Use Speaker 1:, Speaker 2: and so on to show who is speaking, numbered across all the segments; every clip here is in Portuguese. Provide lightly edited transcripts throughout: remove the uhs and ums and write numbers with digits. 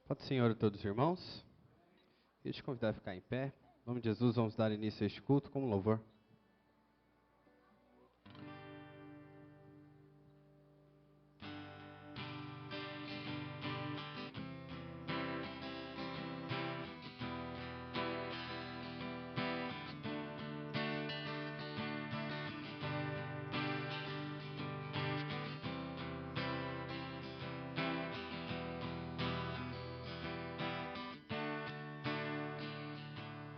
Speaker 1: Pode, Senhor, e todos os irmãos. Queria te convidar a ficar em pé. Em nome de Jesus, vamos dar início a este culto com louvor.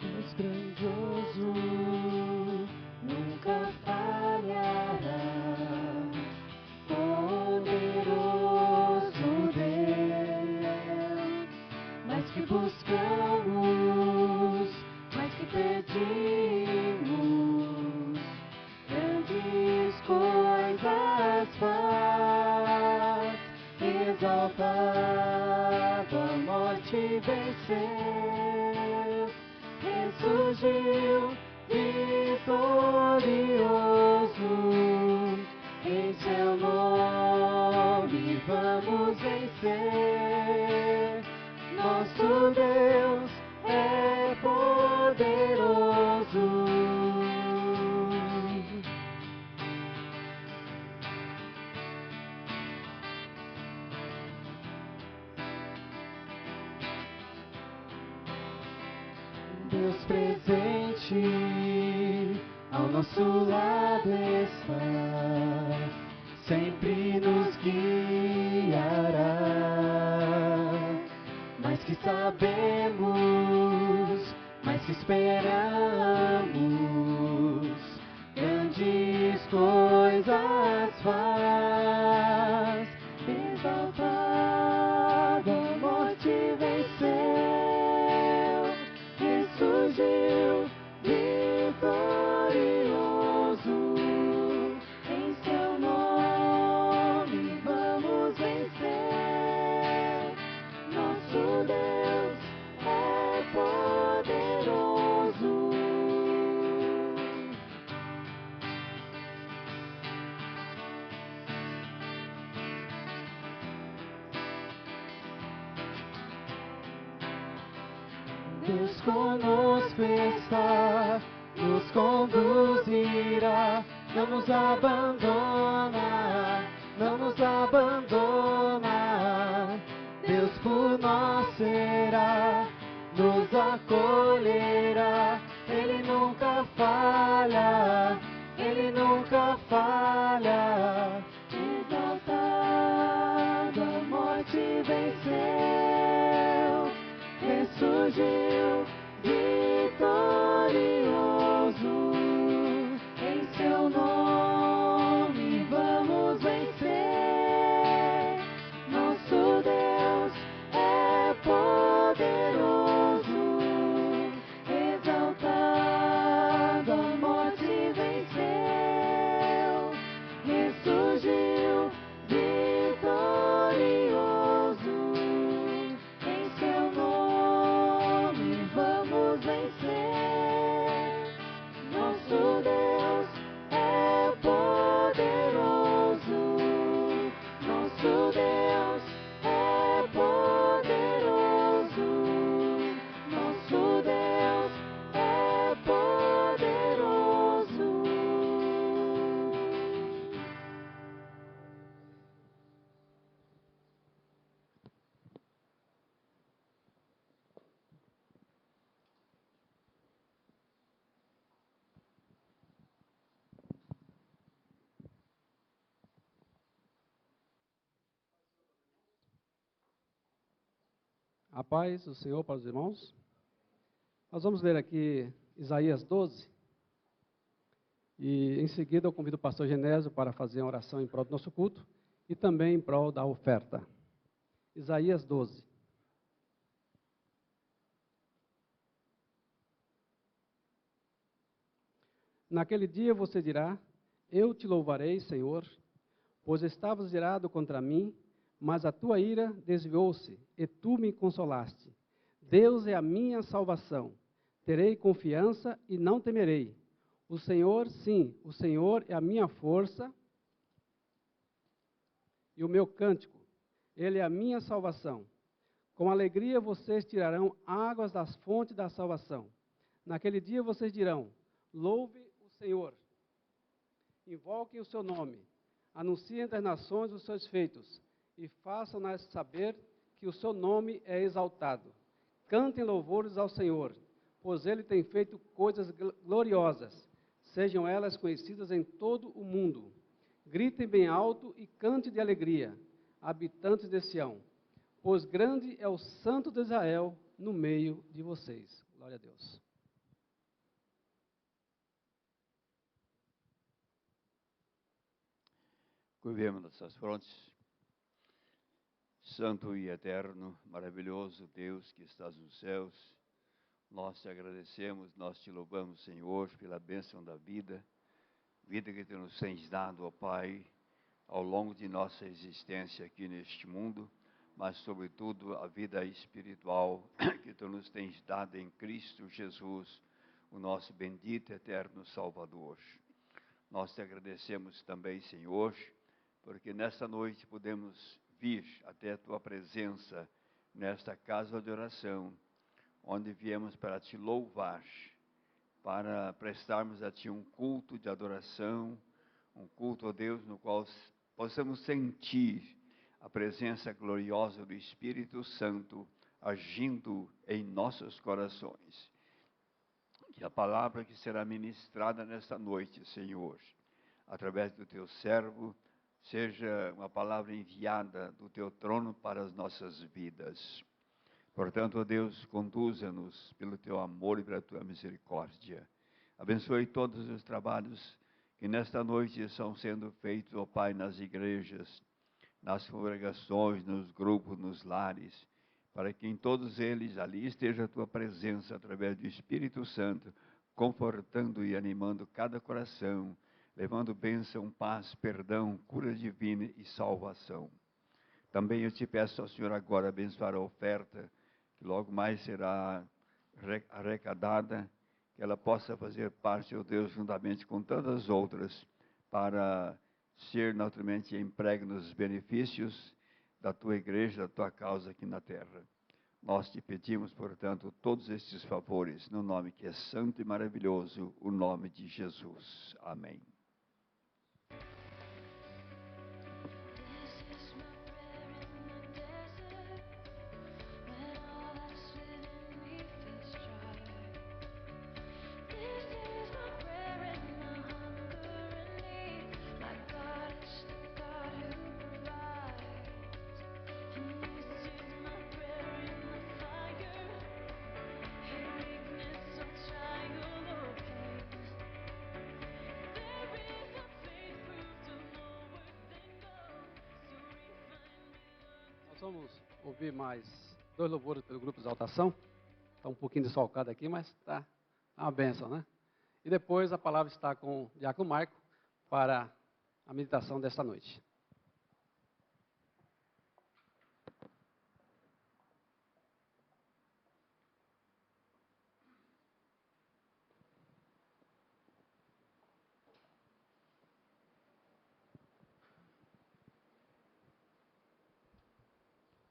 Speaker 2: Deus grandioso nunca falhará, poderoso Deus, mais que buscamos, mais que pedimos, grandes coisas faz, exaltado a morte venceu. Ressurgiu vitorioso, em seu nome vamos vencer. Nosso Deus é poderoso. Deus presente ao nosso lado está, sempre nos guiará. Mais que sabemos, mais que esperamos, grandes coisas faz, exaltado a morte venceu. Ressurgiu vitorioso, em seu nome vamos vencer. Nosso Deus é poderoso. Deus conosco está, nos conduzirá, não nos abandona, não nos abandona. Deus por nós será, nos acolherá, Ele nunca falha, Ele nunca falha. Exaltado a morte venceu, ressurgiu vitorioso, em seu nome vamos vencer. Nosso Deus é poderoso, exaltado a morte venceu, ressurgiu vitorioso, em seu nome vamos vencer. Nosso Deus é poderoso, nosso Deus é poderoso, nosso Deus é poderoso.
Speaker 3: A paz do Senhor para os irmãos. Nós vamos ler aqui Isaías 12. E em seguida eu convido o pastor Genésio para fazer uma oração em prol do nosso culto e também em prol da oferta. Isaías 12. Naquele dia você dirá: eu te louvarei, Senhor, pois estavas irado contra mim, mas a tua ira desviou-se, e tu me consolaste. Deus é a minha salvação. Terei confiança e não temerei. O Senhor, sim, o Senhor é a minha força e o meu cântico. Ele é a minha salvação. Com alegria vocês tirarão águas das fontes da salvação. Naquele dia vocês dirão: louve o Senhor. Invoquem o seu nome. Anunciem entre as nações os seus feitos. E façam-nas saber que o seu nome é exaltado. Cantem louvores ao Senhor, pois ele tem feito coisas gloriosas. Sejam elas conhecidas em todo o mundo. Gritem bem alto e cante de alegria, habitantes de Sião, pois grande é o Santo de Israel no meio de vocês. Glória a Deus.
Speaker 4: Curvemos nossas frontes. Santo e eterno, maravilhoso Deus que estás nos céus, nós te agradecemos, nós te louvamos, Senhor, pela bênção da vida que tu nos tens dado, ó Pai, ao longo de nossa existência aqui neste mundo, mas sobretudo a vida espiritual que tu nos tens dado em Cristo Jesus, o nosso bendito e eterno Salvador. Nós te agradecemos também, Senhor, porque nesta noite podemos vir até a tua presença nesta casa de oração, onde viemos para te louvar, para prestarmos a ti um culto de adoração, um culto a Deus no qual possamos sentir a presença gloriosa do Espírito Santo agindo em nossos corações. Que a palavra que será ministrada nesta noite, Senhor, através do teu servo, seja uma palavra enviada do teu trono para as nossas vidas. Portanto, ó Deus, conduza-nos pelo teu amor e pela tua misericórdia. Abençoe todos os trabalhos que nesta noite estão sendo feitos, ó Pai, nas igrejas, nas congregações, nos grupos, nos lares, para que em todos eles ali esteja a tua presença através do Espírito Santo, confortando e animando cada coração, levando bênção, paz, perdão, cura divina e salvação. Também eu te peço ao Senhor agora abençoar a oferta, que logo mais será arrecadada, que ela possa fazer parte, ó Deus, juntamente com tantas outras, para ser naturalmente empregue nos benefícios da tua igreja, da tua causa aqui na terra. Nós te pedimos, portanto, todos estes favores, no nome que é santo e maravilhoso, o nome de Jesus. Amém.
Speaker 3: Vamos ouvir mais 2 louvores pelo grupo de exaltação. Está um pouquinho desfalcado aqui, mas está uma bênção, né? E depois a palavra está com o diácono Marco para a meditação desta noite.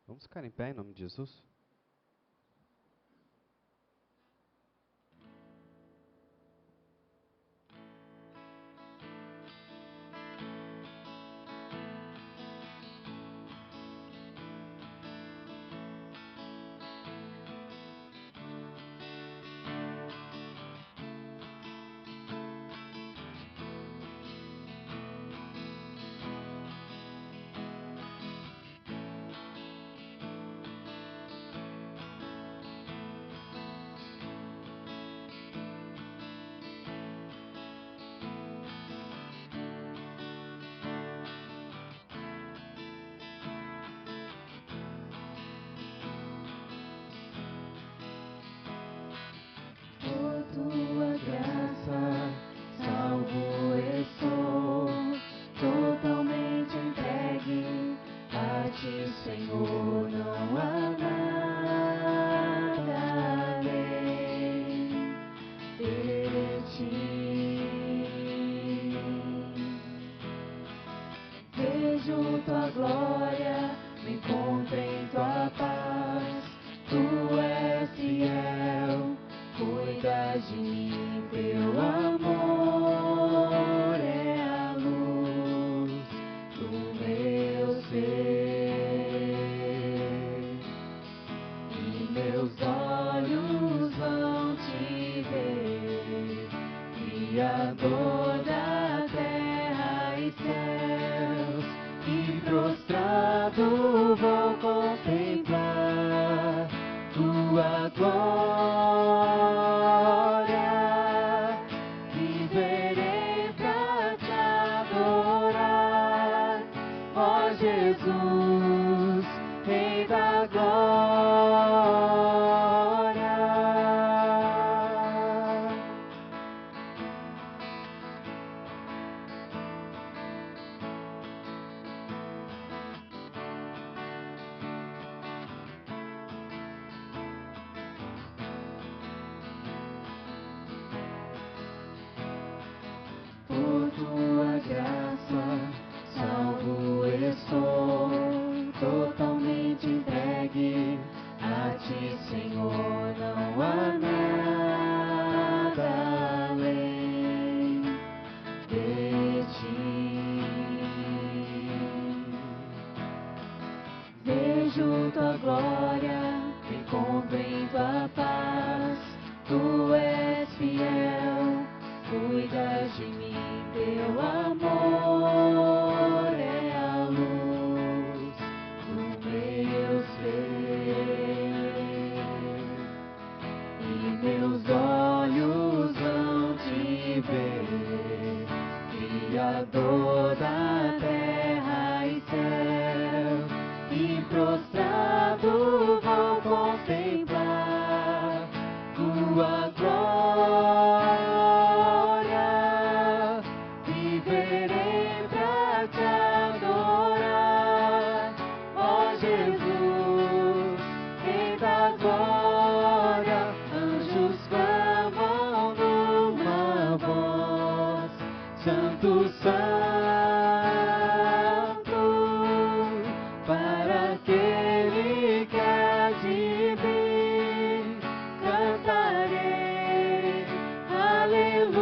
Speaker 1: Vamos ficar em pé em nome de Jesus?
Speaker 2: Por tua graça, salvo estou, totalmente entregue a ti, Senhor, não há nada além de ti. Vejo tua glória, me encontro em tua paz, prostrado vou contemplar tua glória, viverei pra te adorar, ó Jesus, Rei da glória. Por tua graça, salvo estou, totalmente entregue a ti, Senhor, não há nada além de ti. Vejo tua glória, encontro em tua paz, tu és fiel, cuidas de mim, teu amor é a luz do meu ser, e meus olhos vão te ver, Criador da terra e céu, e prostrado vou contemplar tua glória, viverei pra te adorar, ó Jesus, Rei da glória. Anjos clamam numa voz, Santo, Santo, para aquele que há de vir, cantarei, aleluia.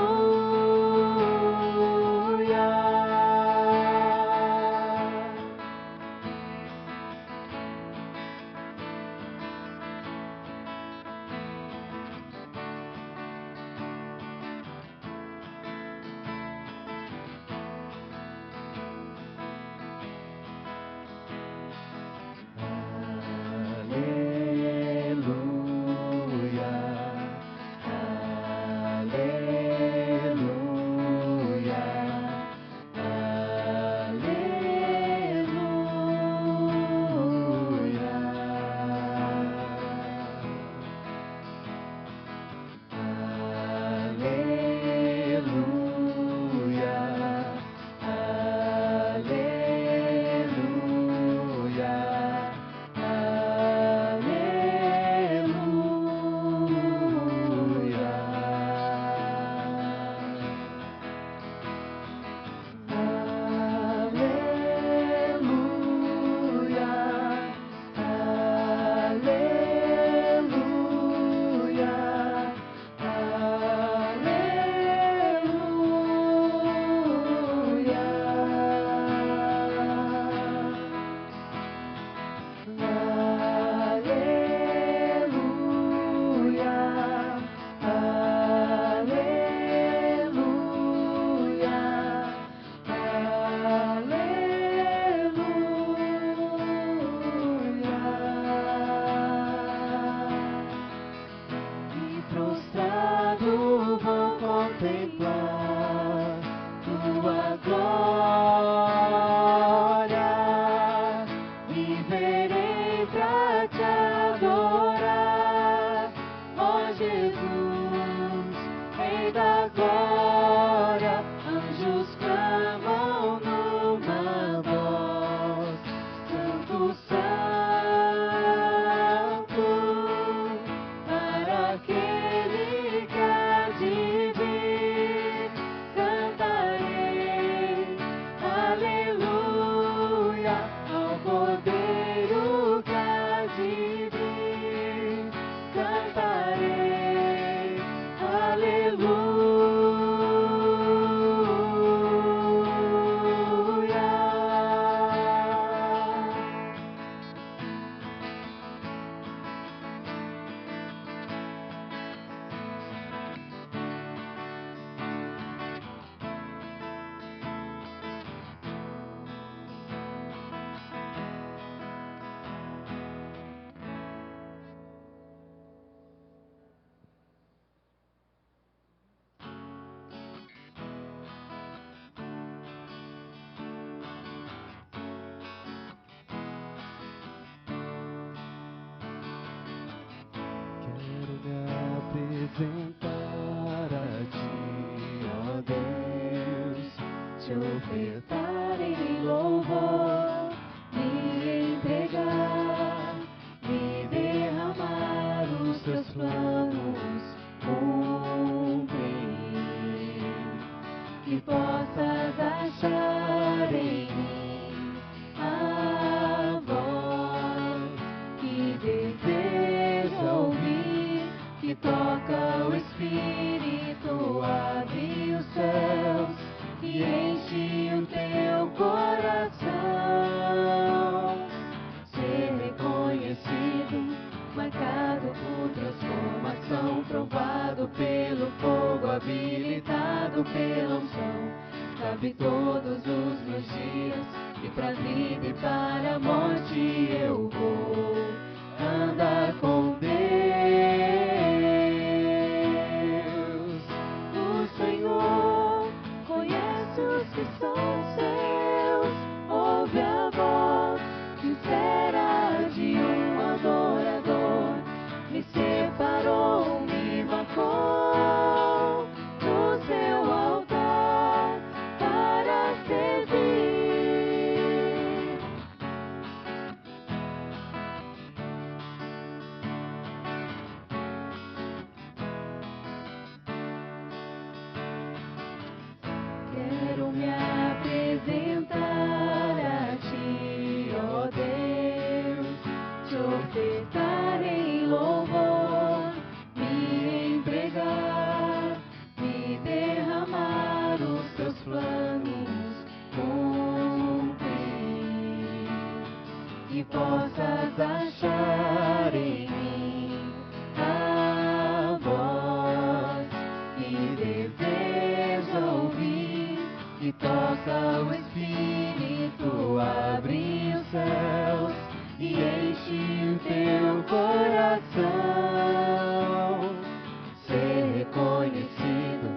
Speaker 2: Aleluia, aleluia, E prostrado vou contemplar tua glória, viverei pra te adorar, ó Jesus, Rei da glória. Anjos clamam numa voz, Santo, Santo, para aquele que há de vir, cantarei, aleluia, ao Cordeiro que há de vir, cantarei, aleluia. apresentar a ti, ó Deus, te ofertar em louvor, me entregar, me derramar os teus planos, cumprir, que possas achar em mim a voz que deseja ouvir, que toca o Espírito, abre os céus e enche o teu coração. Ser reconhecido, marcado por transformação, provado pelo fogo, habilitado pela unção. Cabe todos os meus dias, e pra vida e para a morte eu vou andar com Deus. O Senhor conhece os que são seus, ouve a voz sincera de um adorador. Me separou, me marcou no seu altar para servir. Quero me apresentar a ti, ó Deus, te ofertar em louvor, me entregar, me derramar os teus planos, cumprir, que possas achar em mim a voz que deseja ouvir, que toca o Espírito, abre os céus e enche o teu coração. Ser reconhecido,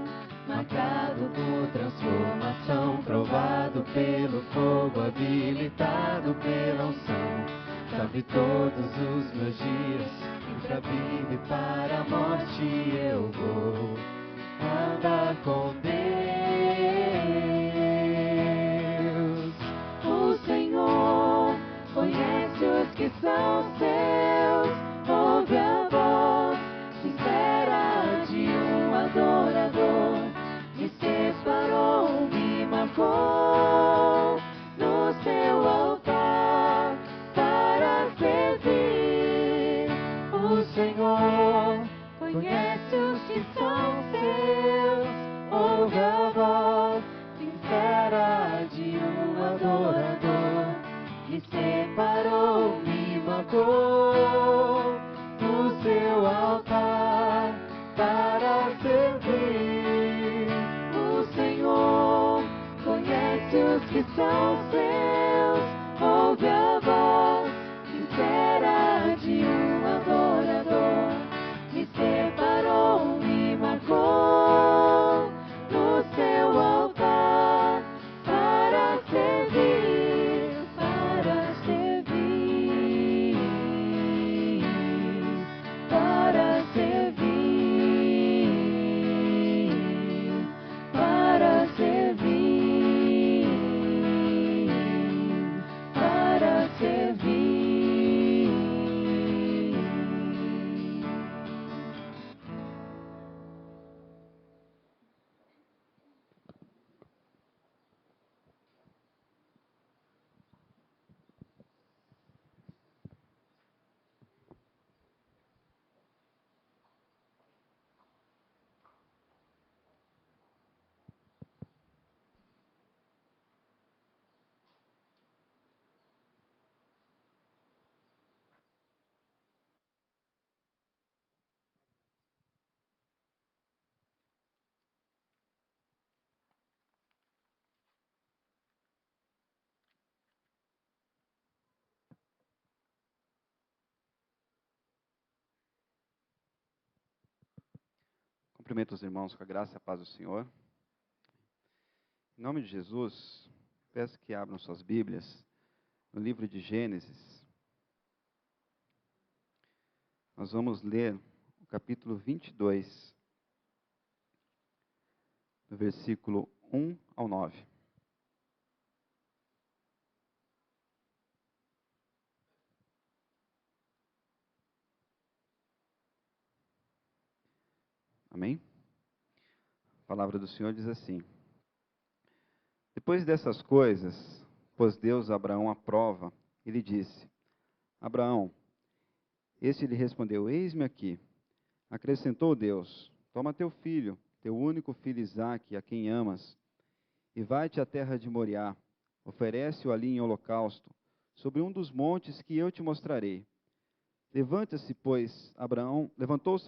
Speaker 2: marcado por transformação, provado pelo fogo, habilitado pela unção. Sabe todos os meus dias, e pra vida e para a morte eu vou andar com Deus. O Senhor conhece os que são seus, ouve a voz sincera de um adorador. Me separou, me marcou no seu altar para servir. O Senhor conhece os que são seus, ouve a voz sincera de um adorador. Me separou, me marcou no seu altar para servir. O Senhor conhece os que são seus, ouve a voz sincera de um adorador. Me separou, me marcou no seu altar para servir, para servir, para servir, para servir, para servir.
Speaker 1: Cumprimento os irmãos com a graça e a paz do Senhor. Em nome de Jesus, peço que abram suas Bíblias no livro de Gênesis. Nós vamos ler o capítulo 22, do versículo 1 ao 9. Amém? A palavra do Senhor diz assim: Depois dessas coisas, pôs Deus a Abraão à prova e lhe disse: Abraão. Este lhe respondeu: Eis-me aqui. Acrescentou Deus: Toma teu filho, teu único filho Isaque, a quem amas, e vai-te à terra de Moriá. Oferece-o ali em holocausto, sobre um dos montes que eu te mostrarei. Levantou-se,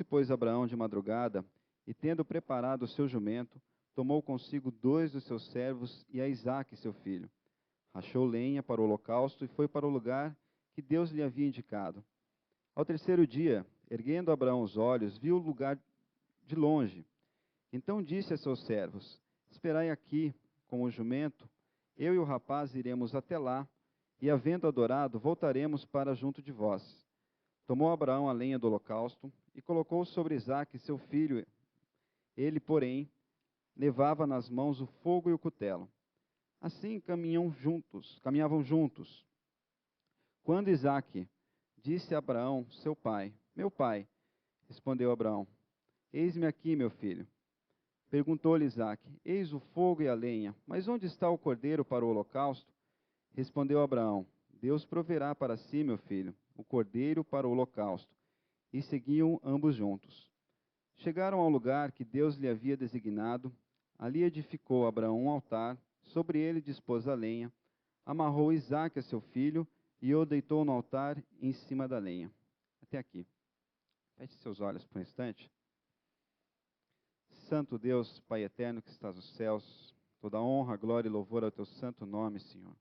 Speaker 1: pois, Abraão de madrugada, e tendo preparado o seu jumento, tomou consigo 2 dos seus servos e a Isaque, seu filho. Rachou lenha para o holocausto e foi para o lugar que Deus lhe havia indicado. Ao terceiro dia, erguendo Abraão os olhos, viu o lugar de longe. Então disse a seus servos: Esperai aqui com o jumento, eu e o rapaz iremos até lá, e havendo adorado, voltaremos para junto de vós. Tomou Abraão a lenha do holocausto e colocou sobre Isaque, seu filho. Ele, porém, levava nas mãos o fogo e o cutelo. Assim caminhavam juntos. Quando Isaque disse a Abraão, seu pai: Meu pai, respondeu Abraão: Eis-me aqui, meu filho. Perguntou-lhe Isaque: Eis o fogo e a lenha, mas onde está o cordeiro para o holocausto? Respondeu Abraão: Deus proverá para si, meu filho, o cordeiro para o holocausto. E seguiam ambos juntos. Chegaram ao lugar que Deus lhe havia designado. Ali edificou Abraão um altar, sobre ele dispôs a lenha, amarrou Isaque a seu filho e o deitou no altar em cima da lenha. Até aqui. Feche seus olhos por um instante. Santo Deus, Pai eterno que estás nos céus, toda honra, glória e louvor ao teu santo nome, Senhor.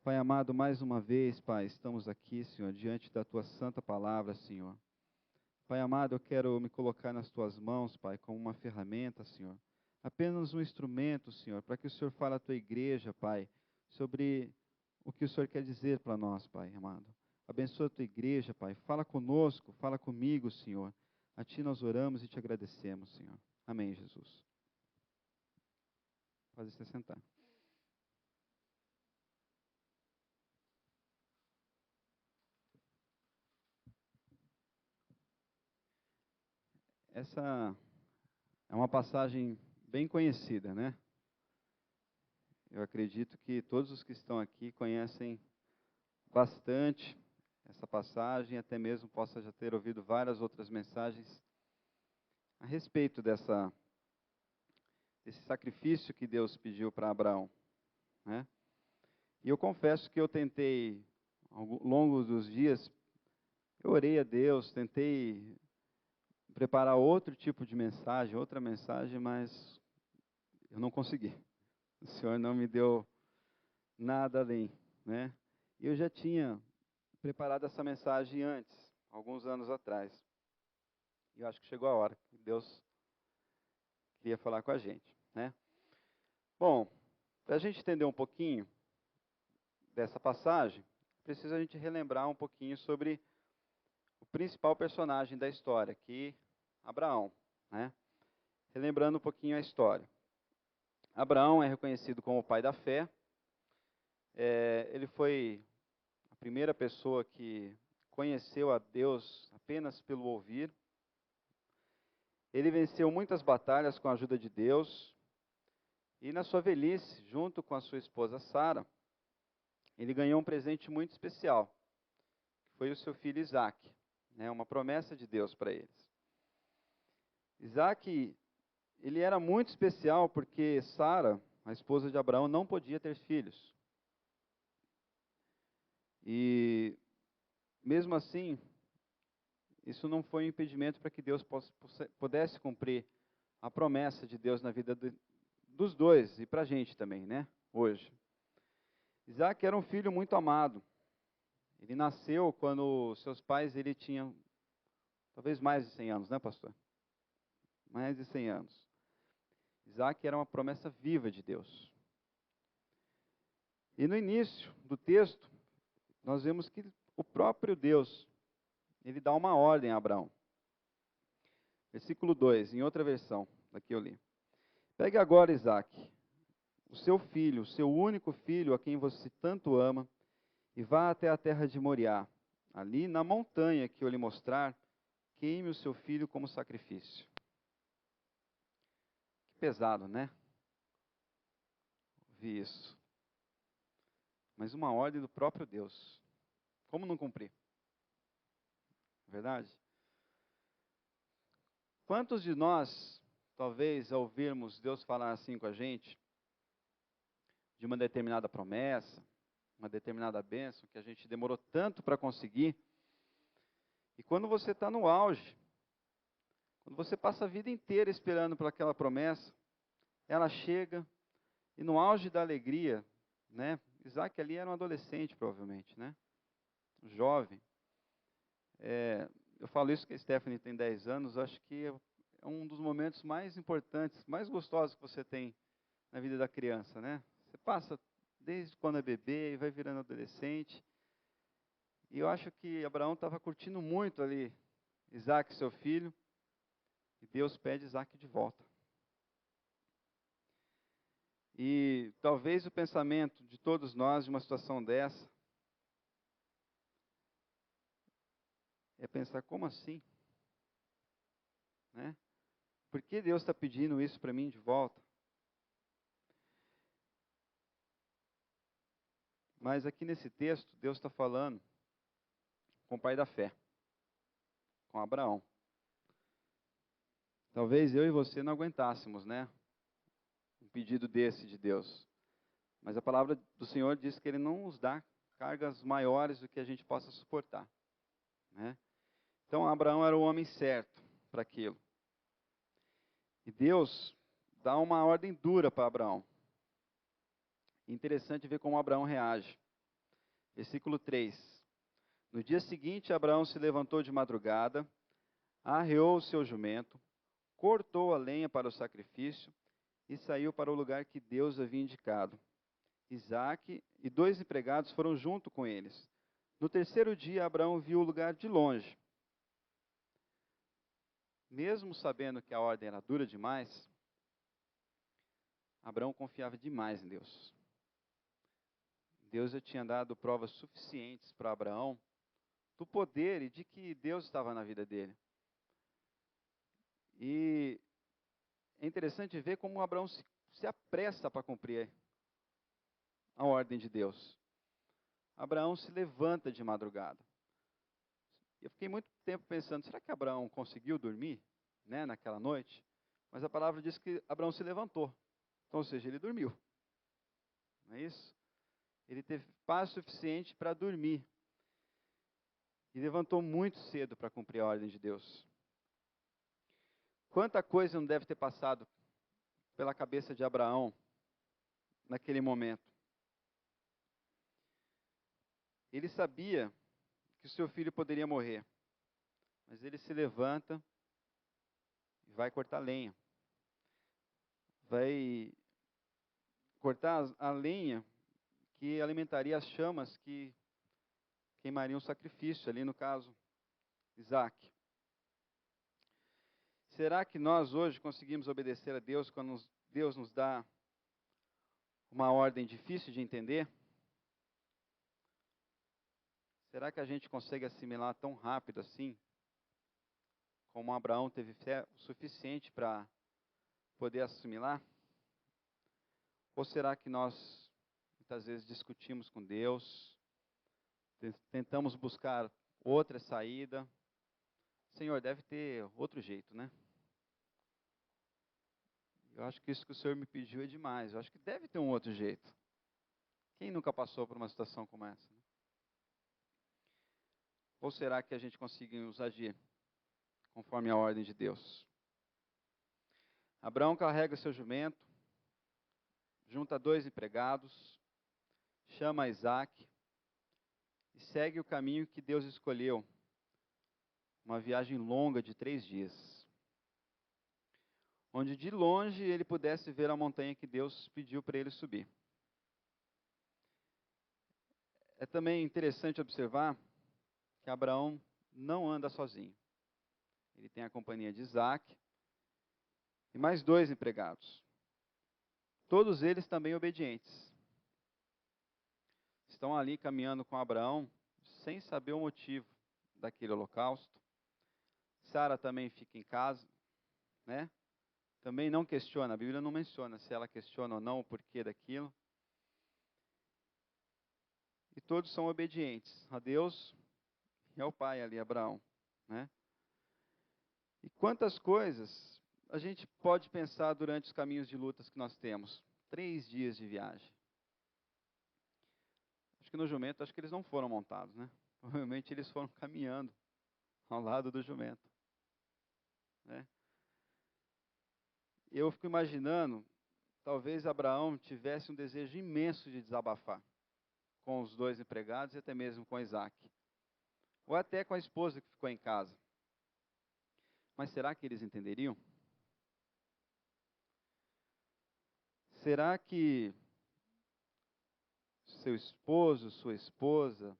Speaker 1: Pai amado, mais uma vez, Pai, estamos aqui, Senhor, diante da tua santa palavra, Senhor. Pai amado, eu quero me colocar nas tuas mãos, Pai, como uma ferramenta, Senhor. Apenas um instrumento, Senhor, para que o Senhor fale à tua igreja, Pai, sobre o que o Senhor quer dizer para nós, Pai amado. Abençoa a tua igreja, Pai. Fala conosco, fala comigo, Senhor. A ti nós oramos e te agradecemos, Senhor. Amém, Jesus. Pode se sentar. Essa é uma passagem bem conhecida, né? Eu acredito que todos os que estão aqui conhecem bastante essa passagem, até mesmo possa já ter ouvido várias outras mensagens a respeito desse sacrifício que Deus pediu para Abraão, né? E eu confesso que eu tentei, ao longo dos dias, eu orei a Deus, tentei preparar outro tipo de mensagem, outra mensagem, mas eu não consegui. O Senhor não me deu nada além, né? E eu já tinha preparado essa mensagem antes, alguns anos atrás. E eu acho que chegou a hora que Deus queria falar com a gente, né? Bom, para a gente entender um pouquinho dessa passagem, precisa a gente relembrar um pouquinho sobre o principal personagem da história, que é Abraão, né? Relembrando um pouquinho a história. Abraão é reconhecido como o pai da fé. Ele foi a primeira pessoa que conheceu a Deus apenas pelo ouvir. Ele venceu muitas batalhas com a ajuda de Deus. E na sua velhice, junto com a sua esposa Sara, ele ganhou um presente muito especial, que foi o seu filho Isaque, né, uma promessa de Deus para eles. Isaque, ele era muito especial porque Sara, a esposa de Abraão, não podia ter filhos. E, mesmo assim, isso não foi um impedimento para que Deus pudesse cumprir a promessa de Deus na vida dos dois, e para a gente também, né, hoje. Isaque era um filho muito amado. Ele nasceu quando seus pais tinham talvez mais de 100 anos, né, pastor? Mais de 100 anos. Isaque era uma promessa viva de Deus. E no início do texto, nós vemos que o próprio Deus, ele dá uma ordem a Abraão. Versículo 2, em outra versão, daqui eu li. Pegue agora, Isaque, o seu filho, o seu único filho, a quem você tanto ama, e vá até a terra de Moriá. Ali, na montanha que eu lhe mostrar, queime o seu filho como sacrifício. Que pesado, né? Ouvir isso. Mas uma ordem do próprio Deus. Como não cumprir? Verdade? Quantos de nós, talvez, ao ouvirmos Deus falar assim com a gente, de uma determinada promessa, uma determinada bênção, que a gente demorou tanto para conseguir, e quando você está no auge, quando você passa a vida inteira esperando por aquela promessa, ela chega, e no auge da alegria, né? Isaac ali era um adolescente, provavelmente, né? Um jovem. Eu falo isso que a Stephanie tem 10 anos, acho que é um dos momentos mais importantes, mais gostosos que você tem na vida da criança, né? Você passa desde quando é bebê e vai virando adolescente. E eu acho que Abraão estava curtindo muito ali Isaac, seu filho, e Deus pede Isaac de volta. E talvez o pensamento de todos nós, de uma situação dessa, é pensar, como assim? Né? Por que Deus está pedindo isso para mim de volta? Mas aqui nesse texto, Deus está falando com o pai da fé, com Abraão. Talvez eu e você não aguentássemos, né? Um pedido desse de Deus. Mas a palavra do Senhor diz que Ele não nos dá cargas maiores do que a gente possa suportar, né? Então, Abraão era o homem certo para aquilo. E Deus dá uma ordem dura para Abraão. Interessante ver como Abraão reage. Versículo 3. No dia seguinte, Abraão se levantou de madrugada, arreou o seu jumento, cortou a lenha para o sacrifício e saiu para o lugar que Deus havia indicado. Isaque e 2 empregados foram junto com eles. No terceiro dia, Abraão viu o lugar de longe. Mesmo sabendo que a ordem era dura demais, Abraão confiava demais em Deus. Deus já tinha dado provas suficientes para Abraão do poder e de que Deus estava na vida dele. E é interessante ver como Abraão se apressa para cumprir a ordem de Deus. Abraão se levanta de madrugada. Eu fiquei muito tempo pensando, será que Abraão conseguiu dormir, né, naquela noite? Mas a palavra diz que Abraão se levantou. Então, ou seja, ele dormiu. Não é isso? Ele teve paz suficiente para dormir. E levantou muito cedo para cumprir a ordem de Deus. Quanta coisa não deve ter passado pela cabeça de Abraão naquele momento. Ele sabia que o seu filho poderia morrer, mas ele se levanta e vai cortar lenha. Vai cortar a lenha que alimentaria as chamas que queimariam o sacrifício, ali no caso, Isaac. Será que nós hoje conseguimos obedecer a Deus quando Deus nos dá uma ordem difícil de entender? Será que a gente consegue assimilar tão rápido assim? Como Abraão teve fé o suficiente para poder assimilar? Ou será que nós, muitas vezes, discutimos com Deus, tentamos buscar outra saída? Senhor, deve ter outro jeito, né? Eu acho que isso que o Senhor me pediu é demais. Eu acho que deve ter um outro jeito. Quem nunca passou por uma situação como essa? Né? Ou será que a gente conseguimos agir conforme a ordem de Deus? Abraão carrega seu jumento, junta 2 empregados, chama Isaac e segue o caminho que Deus escolheu. Uma viagem longa de 3 dias. Onde de longe ele pudesse ver a montanha que Deus pediu para ele subir. É também interessante observar que Abraão não anda sozinho. ele tem a companhia de Isaac e mais 2 empregados. Todos eles também obedientes. Estão ali caminhando com Abraão, sem saber o motivo daquele holocausto. Sara também fica em casa, né? Também não questiona, a Bíblia não menciona se ela questiona ou não o porquê daquilo. E todos são obedientes a Deus e ao pai ali, Abraão, né? E quantas coisas a gente pode pensar durante os caminhos de lutas que nós temos? 3 dias de viagem. Acho que no jumento, acho que eles não foram montados, né? Provavelmente eles foram caminhando ao lado do jumento, né? Eu fico imaginando, talvez Abraão tivesse um desejo imenso de desabafar com os 2 empregados e até mesmo com Isaac. Ou até com a esposa que ficou em casa. Mas será que eles entenderiam? Será que seu esposo, sua esposa,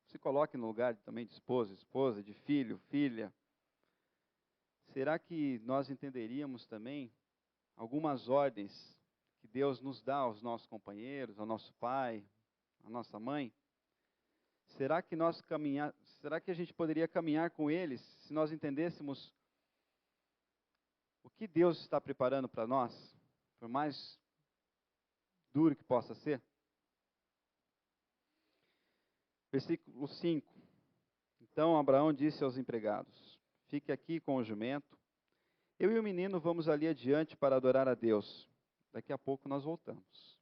Speaker 1: se coloque no lugar também de esposo, esposa, de filho, filha, será que nós entenderíamos também algumas ordens que Deus nos dá aos nossos companheiros, ao nosso pai, à nossa mãe? Será que a gente poderia caminhar com eles se nós entendêssemos o que Deus está preparando para nós, por mais duro que possa ser? Versículo 5. Então Abraão disse aos empregados: fique aqui com o jumento. Eu e o menino vamos ali adiante para adorar a Deus. Daqui a pouco nós voltamos.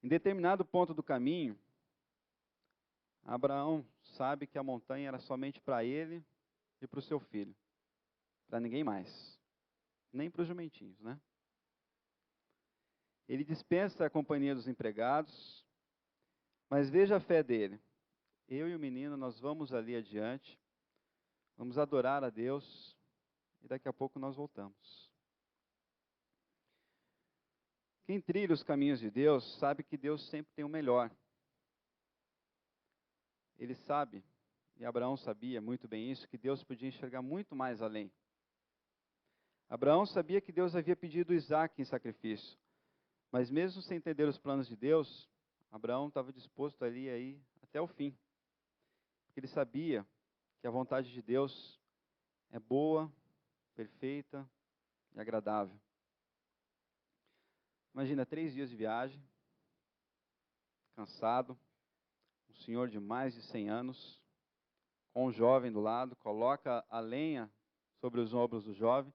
Speaker 1: Em determinado ponto do caminho, Abraão sabe que a montanha era somente para ele e para o seu filho. Para ninguém mais. Nem para os jumentinhos, né? Ele dispensa a companhia dos empregados, mas veja a fé dele. Eu e o menino, nós vamos ali adiante, vamos adorar a Deus e daqui a pouco nós voltamos. Quem trilha os caminhos de Deus sabe que Deus sempre tem o melhor. Ele sabe, e Abraão sabia muito bem isso, que Deus podia enxergar muito mais além. Abraão sabia que Deus havia pedido Isaac em sacrifício, mas mesmo sem entender os planos de Deus, Abraão estava disposto ali a ir até o fim. Porque ele sabia que a vontade de Deus é boa, perfeita e agradável. Imagina, 3 dias de viagem, cansado, um senhor de mais de 100 anos, com um jovem do lado, coloca a lenha sobre os ombros do jovem,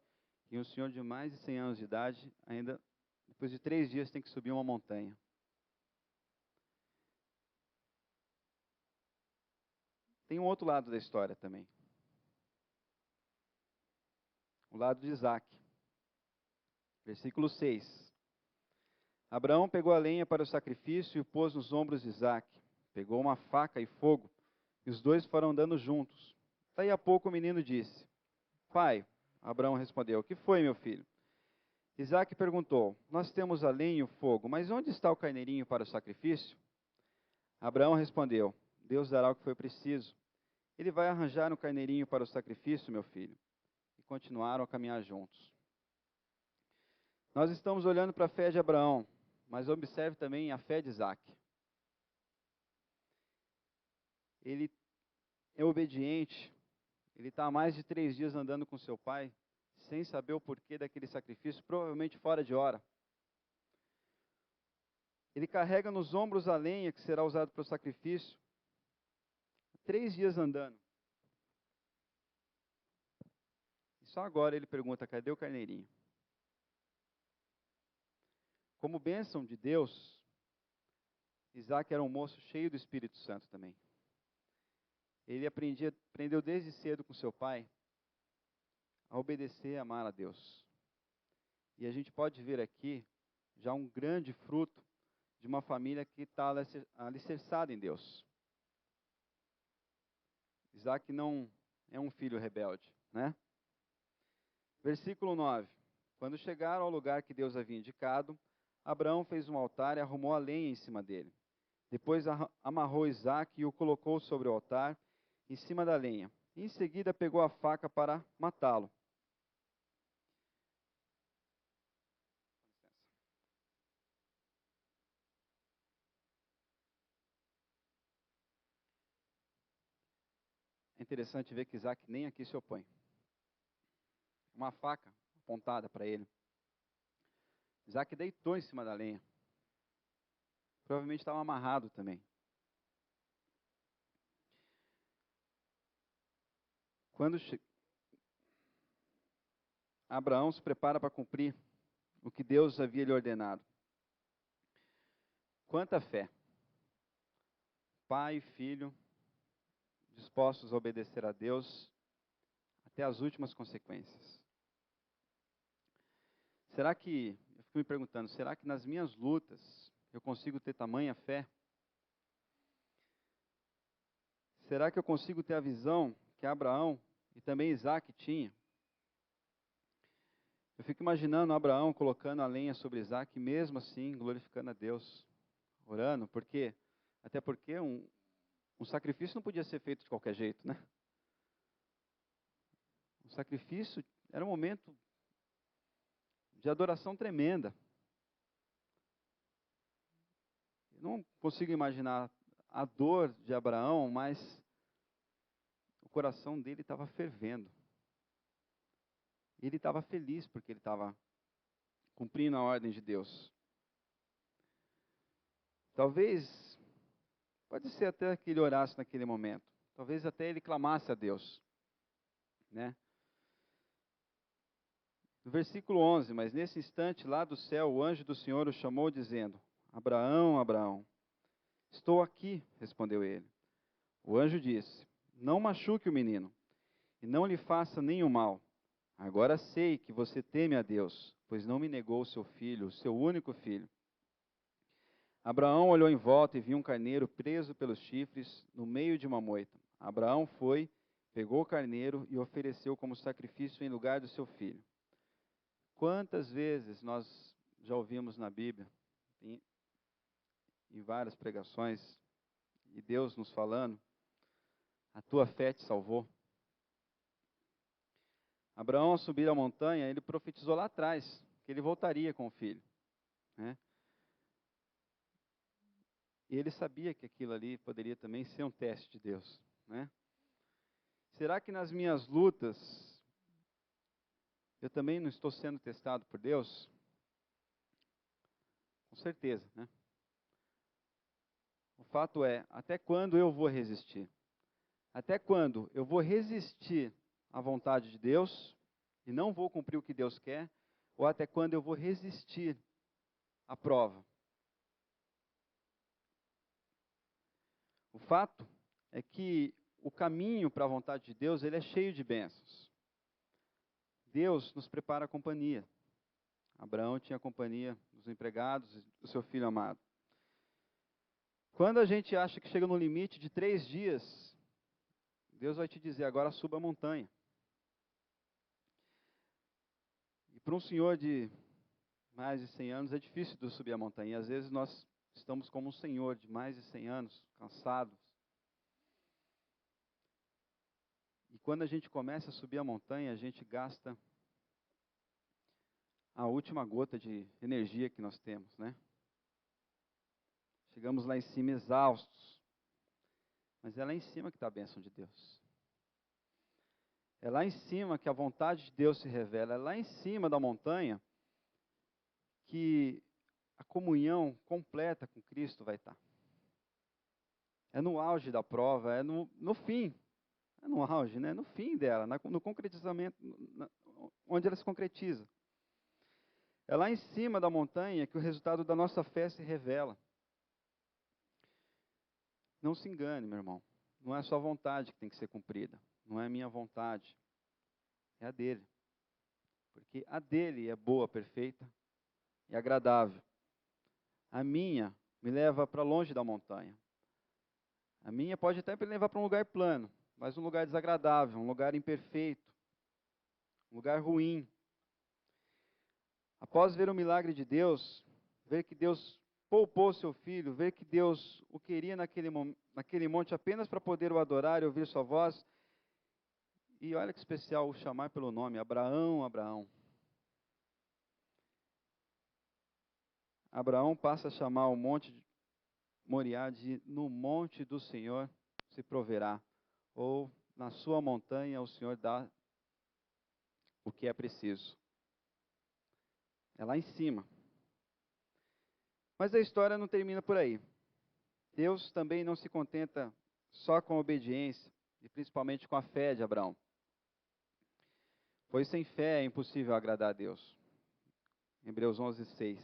Speaker 1: e um senhor de mais de 100 anos de idade, ainda, depois de 3 dias, tem que subir uma montanha. Tem um outro lado da história também. O lado de Isaac. Versículo 6. Abraão pegou a lenha para o sacrifício e o pôs nos ombros de Isaac. Pegou uma faca e fogo, e os 2 foram andando juntos. Daí a pouco o menino disse: Pai, Abraão respondeu: O que foi, meu filho? Isaac perguntou: Nós temos a lenha e o fogo, mas onde está o carneirinho para o sacrifício? Abraão respondeu: Deus dará o que foi preciso. Ele vai arranjar um carneirinho para o sacrifício, meu filho. E continuaram a caminhar juntos. Nós estamos olhando para a fé de Abraão, mas observe também a fé de Isaac. Ele é obediente, ele está há mais de 3 dias andando com seu pai, sem saber o porquê daquele sacrifício, provavelmente fora de hora. Ele carrega nos ombros a lenha que será usada para o sacrifício, 3 dias andando. E só agora ele pergunta: cadê o carneirinho? Como bênção de Deus, Isaac era um moço cheio do Espírito Santo também. Ele aprendeu desde cedo com seu pai a obedecer e amar a Deus. E a gente pode ver aqui já um grande fruto de uma família que está alicerçada em Deus. Isaac não é um filho rebelde, né? Versículo 9. Quando chegaram ao lugar que Deus havia indicado, Abraão fez um altar e arrumou a lenha em cima dele. Depois amarrou Isaac e o colocou sobre o altar, em cima da lenha. Em seguida, pegou a faca para matá-lo. É interessante ver que Isaac nem aqui se opõe. Uma faca apontada para ele. Isaac deitou em cima da lenha. Provavelmente estava amarrado também. Quando Abraão se prepara para cumprir o que Deus havia lhe ordenado. Quanta fé! Pai e filho dispostos a obedecer a Deus até as últimas consequências. Será que, eu fico me perguntando, será que nas minhas lutas eu consigo ter tamanha fé? Será que eu consigo ter a visão que Abraão e também Isaac tinha? Eu fico imaginando Abraão colocando a lenha sobre Isaac, e mesmo assim glorificando a Deus, orando, até porque um sacrifício não podia ser feito de qualquer jeito, né? O sacrifício era um momento de adoração tremenda. Eu não consigo imaginar a dor de Abraão, mas o coração dele estava fervendo. Ele estava feliz porque ele estava cumprindo a ordem de Deus. Talvez, pode ser até que ele orasse naquele momento. Talvez até ele clamasse a Deus, né? No versículo 11, mas nesse instante lá do céu, o anjo do Senhor o chamou dizendo, Abraão, Abraão. Estou aqui, respondeu ele. O anjo disse, não machuque o menino, e não lhe faça nenhum mal. Agora sei que você teme a Deus, pois não me negou o seu filho, o seu único filho. Abraão olhou em volta e viu um carneiro preso pelos chifres no meio de uma moita. Abraão foi, pegou o carneiro e ofereceu como sacrifício em lugar do seu filho. Quantas vezes nós já ouvimos na Bíblia, em várias pregações, e Deus nos falando, a tua fé te salvou. Abraão, ao subir a montanha, ele profetizou lá atrás, que ele voltaria com o filho, né? E ele sabia que aquilo ali poderia também ser um teste de Deus, né? Será que nas minhas lutas, eu também não estou sendo testado por Deus? Com certeza, né? O fato é, até quando eu vou resistir? Até quando eu vou resistir à vontade de Deus e não vou cumprir o que Deus quer? Ou até quando eu vou resistir à prova? O fato é que o caminho para a vontade de Deus, ele é cheio de bênçãos. Deus nos prepara a companhia. Abraão tinha a companhia dos empregados e do seu filho amado. Quando a gente acha que chega no limite de 3 dias, Deus vai te dizer, agora suba a montanha. E para um senhor de mais de 100 anos é difícil de subir a montanha. E às vezes nós estamos como um senhor de mais de 100 anos, cansados. E quando a gente começa a subir a montanha, a gente gasta a última gota de energia que nós temos, né? Chegamos lá em cima exaustos. Mas é lá em cima que está a bênção de Deus. É lá em cima que a vontade de Deus se revela. É lá em cima da montanha que a comunhão completa com Cristo vai estar. É no auge da prova, é no fim. É no auge, né? No fim dela, no concretizamento, onde ela se concretiza. É lá em cima da montanha que o resultado da nossa fé se revela. Não se engane, meu irmão. Não é a sua vontade que tem que ser cumprida. Não é a minha vontade. É a dele. Porque a dele é boa, perfeita e agradável. A minha me leva para longe da montanha. A minha pode até me levar para um lugar plano, mas um lugar desagradável, um lugar imperfeito, um lugar ruim. Após ver o milagre de Deus, ver que Deus poupou seu filho, ver que Deus o queria naquele monte apenas para poder o adorar e ouvir sua voz, E olha que especial o chamar pelo nome, Abraão, Abraão. Abraão passa a chamar o monte de Moriá de no monte do Senhor se proverá, ou na sua montanha o Senhor dá o que é preciso. É lá em cima. Mas a história não termina por aí. Deus também não se contenta só com a obediência, e principalmente com a fé de Abraão. Pois sem fé é impossível agradar a Deus. Hebreus 11:6.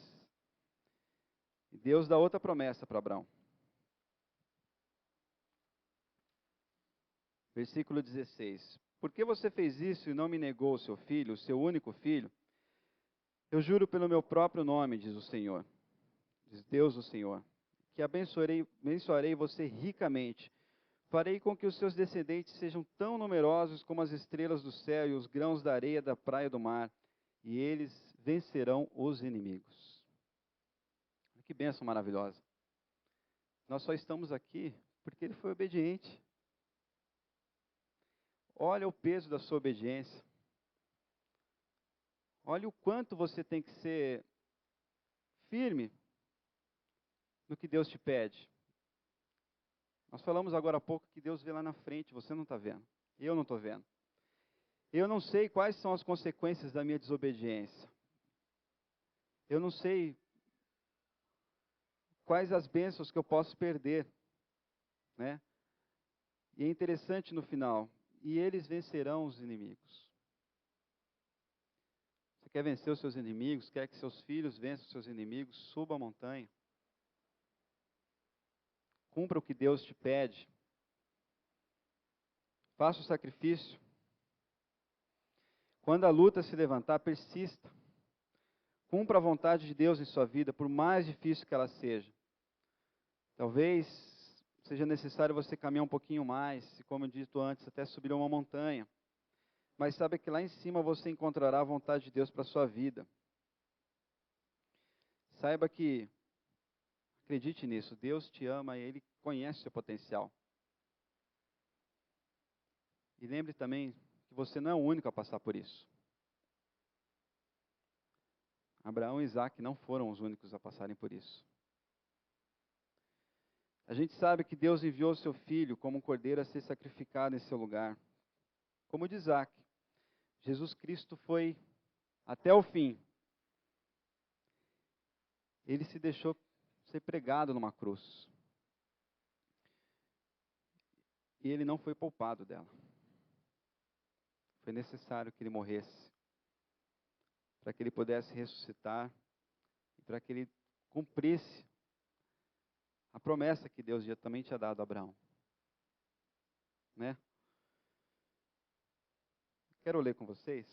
Speaker 1: E Deus dá outra promessa para Abraão. Versículo 16. Por que você fez isso e não me negou o seu filho, o seu único filho? Eu juro pelo meu próprio nome, diz o Senhor, diz Deus o Senhor, que abençoarei você ricamente. Farei com que os seus descendentes sejam tão numerosos como as estrelas do céu e os grãos da areia da praia do mar, e eles vencerão os inimigos. Que bênção maravilhosa. Nós só estamos aqui porque ele foi obediente. Olha o peso da sua obediência. Olha o quanto você tem que ser firme no que Deus te pede. Nós falamos agora há pouco que Deus vê lá na frente, você não está vendo. Eu não estou vendo. Eu não sei quais são as consequências da minha desobediência. Eu não sei quais as bênçãos que eu posso perder, né? E é interessante no final, e eles vencerão os inimigos. Você quer vencer os seus inimigos, quer que seus filhos vençam os seus inimigos, suba a montanha. Cumpra o que Deus te pede. Faça o sacrifício. Quando a luta se levantar, persista. Cumpra a vontade de Deus em sua vida, por mais difícil que ela seja. Talvez seja necessário você caminhar um pouquinho mais, e como eu disse antes, até subir uma montanha. Mas saiba que lá em cima você encontrará a vontade de Deus para a sua vida. Saiba que, acredite nisso, Deus te ama e Ele conhece o seu potencial. E lembre também que você não é o único a passar por isso. Abraão e Isaac não foram os únicos a passarem por isso. A gente sabe que Deus enviou seu filho como um cordeiro a ser sacrificado em seu lugar. Como de Isaac, Jesus Cristo foi até o fim. Ele se deixou ser pregado numa cruz. E ele não foi poupado dela. Foi necessário que ele morresse para que ele pudesse ressuscitar e para que ele cumprisse a promessa que Deus também tinha dado a Abraão. Né? Quero ler com vocês.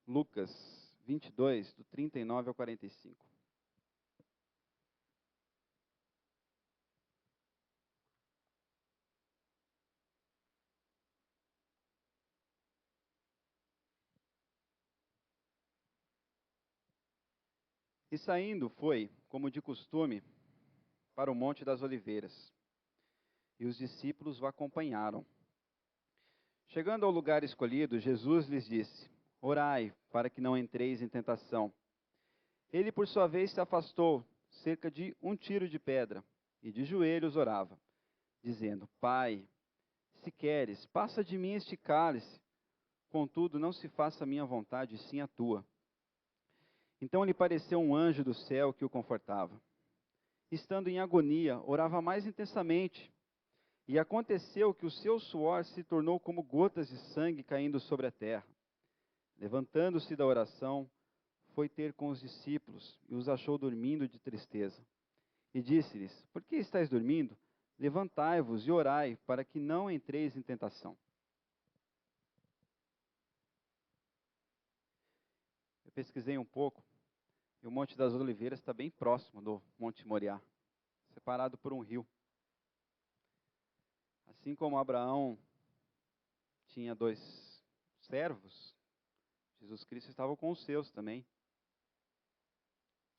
Speaker 1: Lucas 22, do 39 ao 45. E saindo foi, como de costume, para o Monte das Oliveiras. E os discípulos o acompanharam. Chegando ao lugar escolhido, Jesus lhes disse: Orai, para que não entreis em tentação. Ele, por sua vez, se afastou, cerca de um tiro de pedra, e de joelhos orava, dizendo: Pai, se queres, passa de mim este cálice. Contudo, não se faça a minha vontade, sim a tua. Então lhe pareceu um anjo do céu que o confortava. Estando em agonia, orava mais intensamente. E aconteceu que o seu suor se tornou como gotas de sangue caindo sobre a terra. Levantando-se da oração, foi ter com os discípulos e os achou dormindo de tristeza. E disse-lhes: Por que estáis dormindo? Levantai-vos e orai, para que não entreis em tentação. Eu pesquisei um pouco, e o Monte das Oliveiras está bem próximo do Monte Moriá, separado por um rio. Assim como Abraão tinha 2 servos, Jesus Cristo estava com os seus também,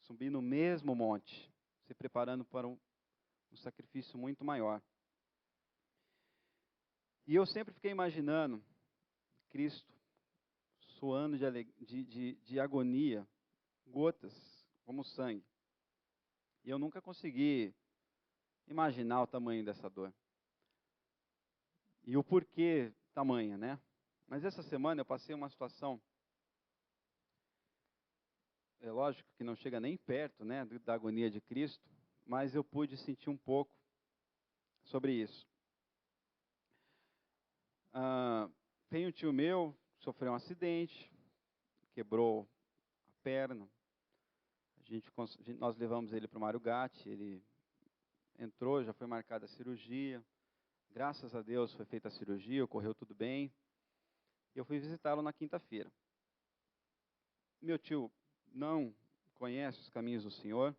Speaker 1: subindo no mesmo monte, se preparando para um sacrifício muito maior. E eu sempre fiquei imaginando Cristo suando de agonia, gotas como sangue. E eu nunca consegui imaginar o tamanho dessa dor. E o porquê tamanha, né? Mas essa semana eu passei uma situação, é lógico que não chega nem perto, né, da agonia de Cristo, mas eu pude sentir um pouco sobre isso. Tem um tio meu que sofreu um acidente, quebrou a perna. Nós levamos ele para o Mário Gatti, ele entrou, já foi marcada a cirurgia. Graças a Deus foi feita a cirurgia, ocorreu tudo bem. Eu fui visitá-lo na quinta-feira. Meu tio não conhece os caminhos do Senhor.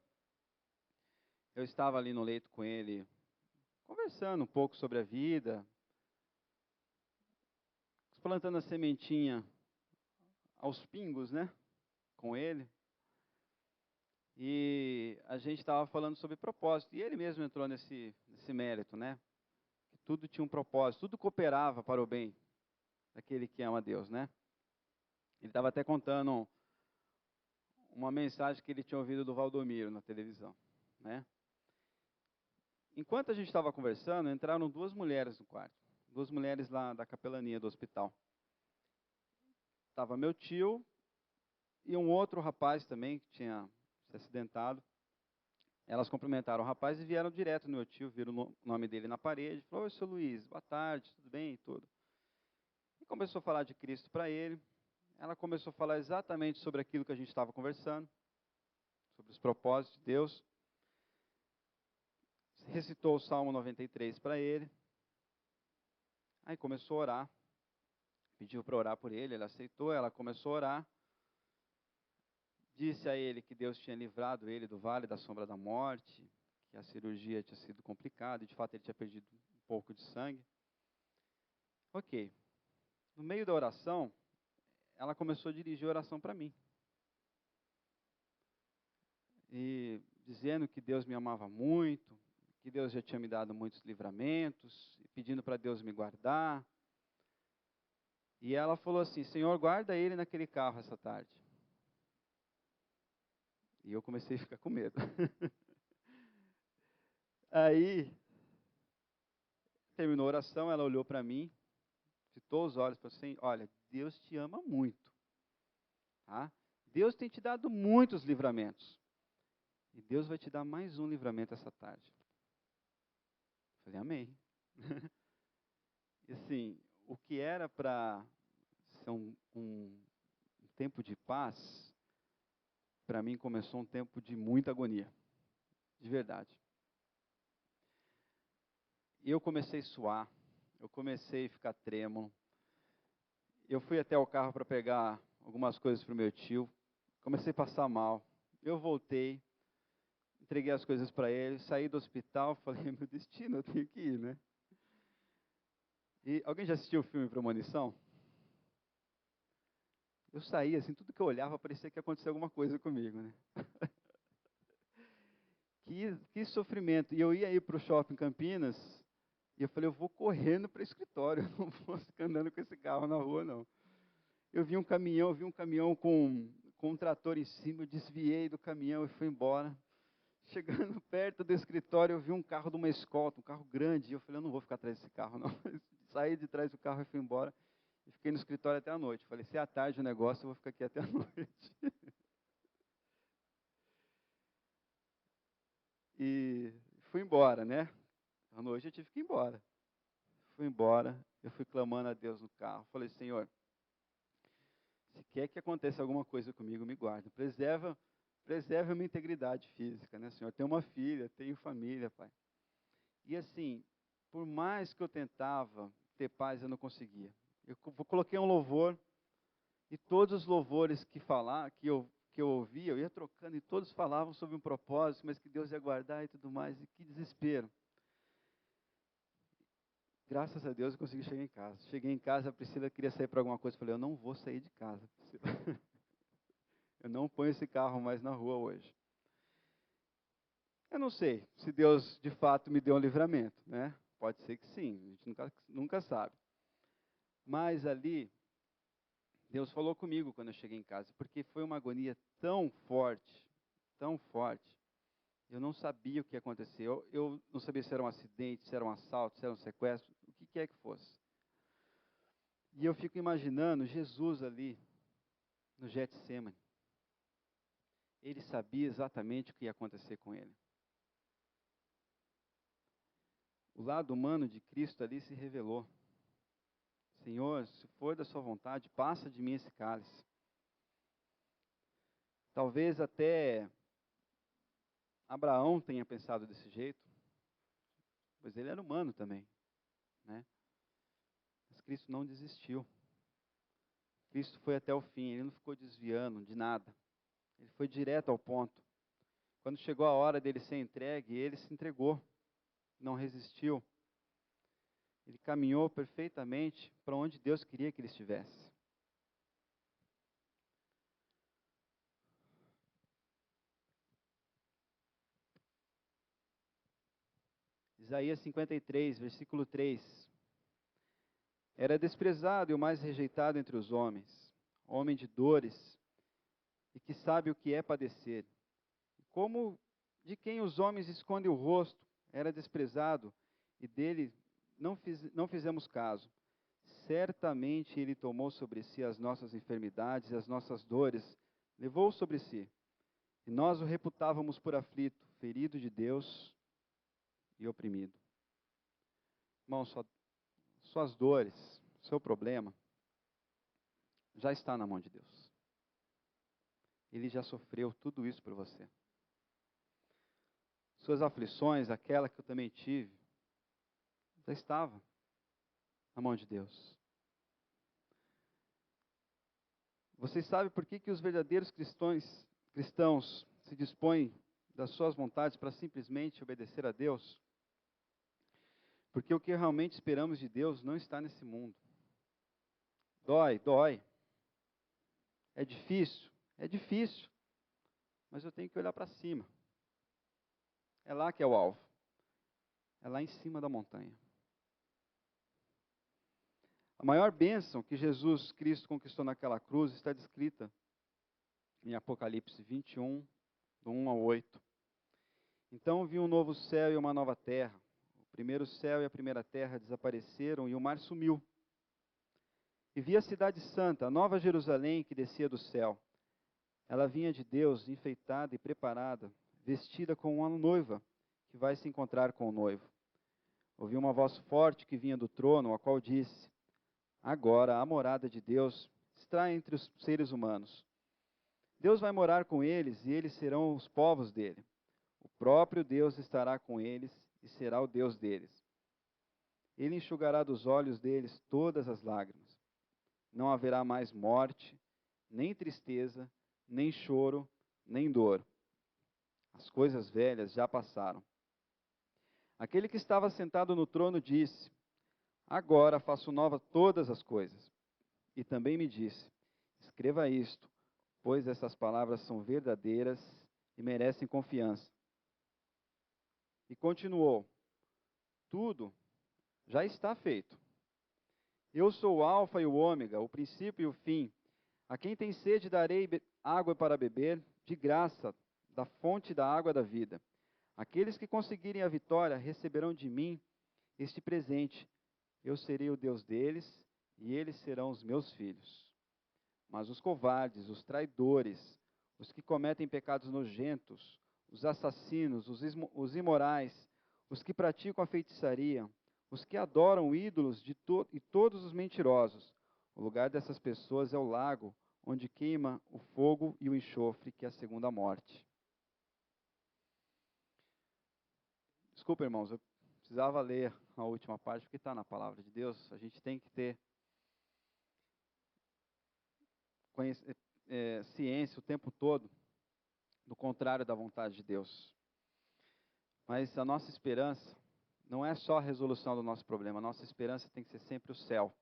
Speaker 1: Eu estava ali no leito com ele, conversando um pouco sobre a vida, plantando a sementinha aos pingos, né, com ele. E a gente estava falando sobre propósito, e ele mesmo entrou nesse mérito, né, que tudo tinha um propósito, tudo cooperava para o bem daquele que ama a Deus, né. Ele estava até contando uma mensagem que ele tinha ouvido do Valdomiro na televisão, né. Enquanto a gente estava conversando, entraram duas mulheres no quarto, duas mulheres lá da capelania do hospital. Estava meu tio e um outro rapaz também, que tinha se acidentado. Elas cumprimentaram o rapaz e vieram direto no meu tio, viram o nome dele na parede. Falou: oi, seu Luiz, boa tarde, tudo bem? E tudo. E começou a falar de Cristo para ele. Ela começou a falar exatamente sobre aquilo que a gente estava conversando, sobre os propósitos de Deus. Recitou o Salmo 93 para ele. Aí começou a orar. Pediu para orar por ele, ele aceitou, ela começou a orar. Disse a ele que Deus tinha livrado ele do vale da sombra da morte, que a cirurgia tinha sido complicada, e de fato ele tinha perdido um pouco de sangue. Ok. No meio da oração, ela começou a dirigir a oração para mim. E dizendo que Deus me amava muito, que Deus já tinha me dado muitos livramentos, e pedindo para Deus me guardar. E ela falou assim: Senhor, guarda ele naquele carro essa tarde. E eu comecei a ficar com medo. Aí, terminou a oração, ela olhou para mim, fitou os olhos para assim: olha, Deus te ama muito. Tá? Deus tem te dado muitos livramentos. E Deus vai te dar mais um livramento essa tarde. Falei, amém. E assim, o que era para ser um tempo de paz, para mim começou um tempo de muita agonia. De verdade. E eu comecei a suar, eu comecei a ficar trêmulo. Eu fui até o carro para pegar algumas coisas para o meu tio, comecei a passar mal. Eu voltei, entreguei as coisas para ele, saí do hospital, falei, meu destino, eu tenho que ir, né? E alguém já assistiu o filme Premonição? Eu saí, assim, tudo que eu olhava parecia que ia acontecer alguma coisa comigo, né? Que sofrimento. E eu ia ir para o shopping Campinas, e eu falei, eu vou correndo para o escritório, eu não vou ficar andando com esse carro na rua, não. Eu vi um caminhão com um trator em cima, eu desviei do caminhão e fui embora. Chegando perto do escritório, eu vi um carro de uma escolta, um carro grande, e eu falei, eu não vou ficar atrás desse carro, não. Saí de trás do carro e fui embora, e fiquei no escritório até a noite. Falei, se é à tarde o negócio, eu vou ficar aqui até a noite. E fui embora, né? À noite eu tive que ir embora. Fui embora, eu fui clamando a Deus no carro. Falei, Senhor, se quer que aconteça alguma coisa comigo, me guarda. Preserva a minha integridade física, né, Senhor? Tenho uma filha, tenho família, Pai. E assim, por mais que eu tentava ter paz, eu não conseguia. Eu coloquei um louvor, e todos os louvores que eu ouvia, eu ia trocando, e todos falavam sobre um propósito, mas que Deus ia guardar e tudo mais, e que desespero. Graças a Deus eu consegui chegar em casa. Cheguei em casa, a Priscila queria sair para alguma coisa, eu falei, eu não vou sair de casa, Priscila. Eu não ponho esse carro mais na rua hoje. Eu não sei se Deus de fato me deu um livramento, né? Pode ser que sim, a gente nunca sabe. Mas ali, Deus falou comigo quando eu cheguei em casa, porque foi uma agonia tão forte. Eu não sabia o que ia acontecer. Eu não sabia se era um acidente, se era um assalto, se era um sequestro, o que quer que fosse. E eu fico imaginando Jesus ali, no Getsemane. Ele sabia exatamente o que ia acontecer com ele. O lado humano de Cristo ali se revelou. Senhor, se for da sua vontade, passa de mim esse cálice. Talvez até Abraão tenha pensado desse jeito, pois ele era humano também, né? Mas Cristo não desistiu. Cristo foi até o fim, ele não ficou desviando de nada. Ele foi direto ao ponto. Quando chegou a hora dele ser entregue, ele se entregou, não resistiu. Ele caminhou perfeitamente para onde Deus queria que ele estivesse. Isaías 53, versículo 3. Era desprezado e o mais rejeitado entre os homens, homem de dores, e que sabe o que é padecer. Como de quem os homens escondem o rosto, era desprezado, e dele não fizemos caso. Certamente ele tomou sobre si as nossas enfermidades e as nossas dores, levou sobre si. E nós o reputávamos por aflito, ferido de Deus e oprimido. Irmão, suas dores, seu problema, já está na mão de Deus. Ele já sofreu tudo isso por você. Suas aflições, aquela que eu também tive, já estava na mão de Deus. Vocês sabem por que os verdadeiros cristãos se dispõem das suas vontades para simplesmente obedecer a Deus? Porque o que realmente esperamos de Deus não está nesse mundo. Dói. É difícil. Mas eu tenho que olhar para cima. É lá que é o alvo. É lá em cima da montanha. A maior bênção que Jesus Cristo conquistou naquela cruz está descrita em Apocalipse 21, do 1 ao 8. Então vi um novo céu e uma nova terra. O primeiro céu e a primeira terra desapareceram e o mar sumiu. E vi a cidade santa, a nova Jerusalém, que descia do céu. Ela vinha de Deus, enfeitada e preparada, vestida como uma noiva, que vai se encontrar com o noivo. Ouvi uma voz forte que vinha do trono, a qual disse: agora a morada de Deus está entre os seres humanos. Deus vai morar com eles e eles serão os povos dele. O próprio Deus estará com eles e será o Deus deles. Ele enxugará dos olhos deles todas as lágrimas. Não haverá mais morte, nem tristeza, nem choro, nem dor. As coisas velhas já passaram. Aquele que estava sentado no trono disse: agora faço nova todas as coisas. E também me disse: escreva isto, pois essas palavras são verdadeiras e merecem confiança. E continuou: tudo já está feito. Eu sou o Alfa e o Ômega, o princípio e o fim. A quem tem sede darei água para beber, de graça, da fonte da água da vida. Aqueles que conseguirem a vitória receberão de mim este presente. Eu serei o Deus deles e eles serão os meus filhos. Mas os covardes, os traidores, os que cometem pecados nojentos, os assassinos, os imorais, os que praticam a feitiçaria, os que adoram ídolos e todos os mentirosos, o lugar dessas pessoas é o lago, onde queima o fogo e o enxofre, que é a segunda morte. Desculpa, irmãos, eu precisava ler a última parte, porque está na palavra de Deus. A gente tem que ter ciência o tempo todo do contrário da vontade de Deus. Mas a nossa esperança não é só a resolução do nosso problema. A nossa esperança tem que ser sempre o céu,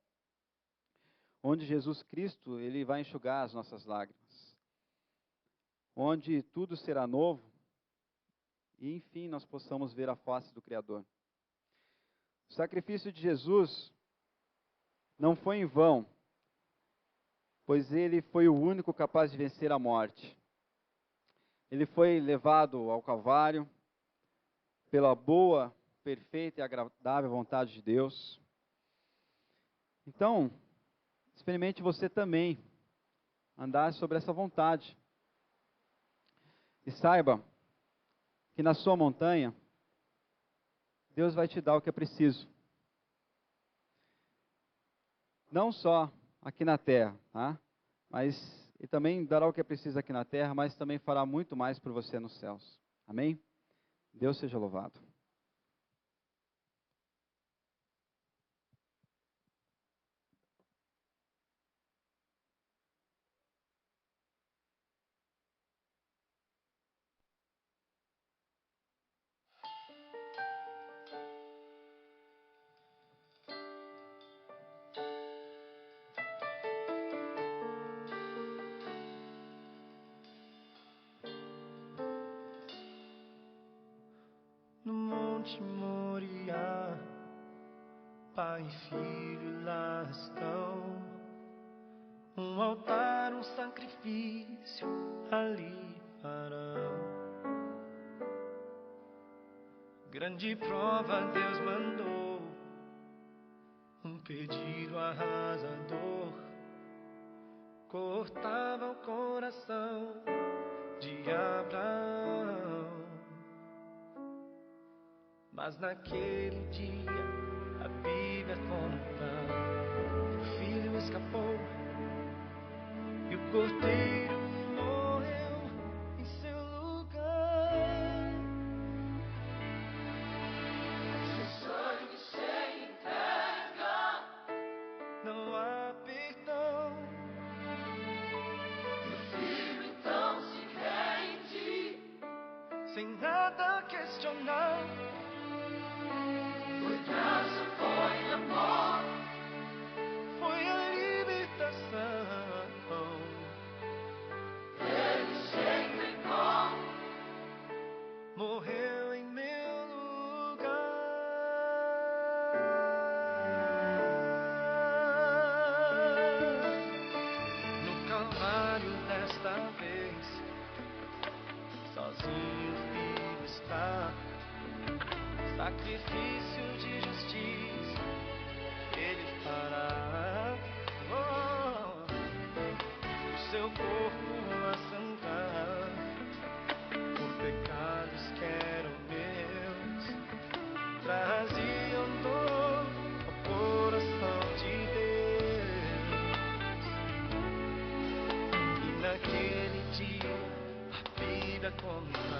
Speaker 1: onde Jesus Cristo ele vai enxugar as nossas lágrimas, onde tudo será novo e, enfim, nós possamos ver a face do Criador. O sacrifício de Jesus não foi em vão, pois ele foi o único capaz de vencer a morte. Ele foi levado ao Calvário pela boa, perfeita e agradável vontade de Deus. Então, experimente você também andar sobre essa vontade. E saiba que na sua montanha, Deus vai te dar o que é preciso. Não só aqui na terra, tá? Mas Ele também dará o que é preciso aqui na terra, mas também fará muito mais por você nos céus. Amém? Deus seja louvado.
Speaker 5: No Monte Moriá, Pai e Filho lá estão. Um altar, um sacrifício ali farão. Grande prova Deus mandou, um pedido arrasador, cortava o coração de Abraão. Mas naquele dia a Bíblia conta, o filho escapou e o cordeiro morreu em seu lugar. Se o sangue se entrega, não há perdão. E o filho então se rende, sem nada questionar. Foi graça, foi amor, foi a libertação. Ele se entregou, morreu em meu lugar. No Calvário desta vez, sozinho o filho está. Sacrifício de justiça Ele fará. O seu corpo a sangrar por pecados que eram meus, traziam dor ao coração de Deus. E naquele dia a vida conta,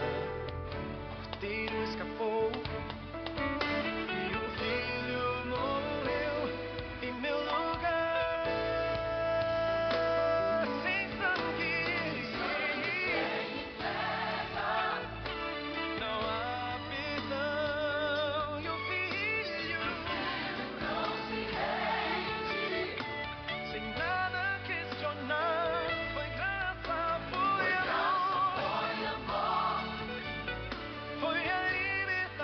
Speaker 5: o cordeiro escapou. Foi a libertação.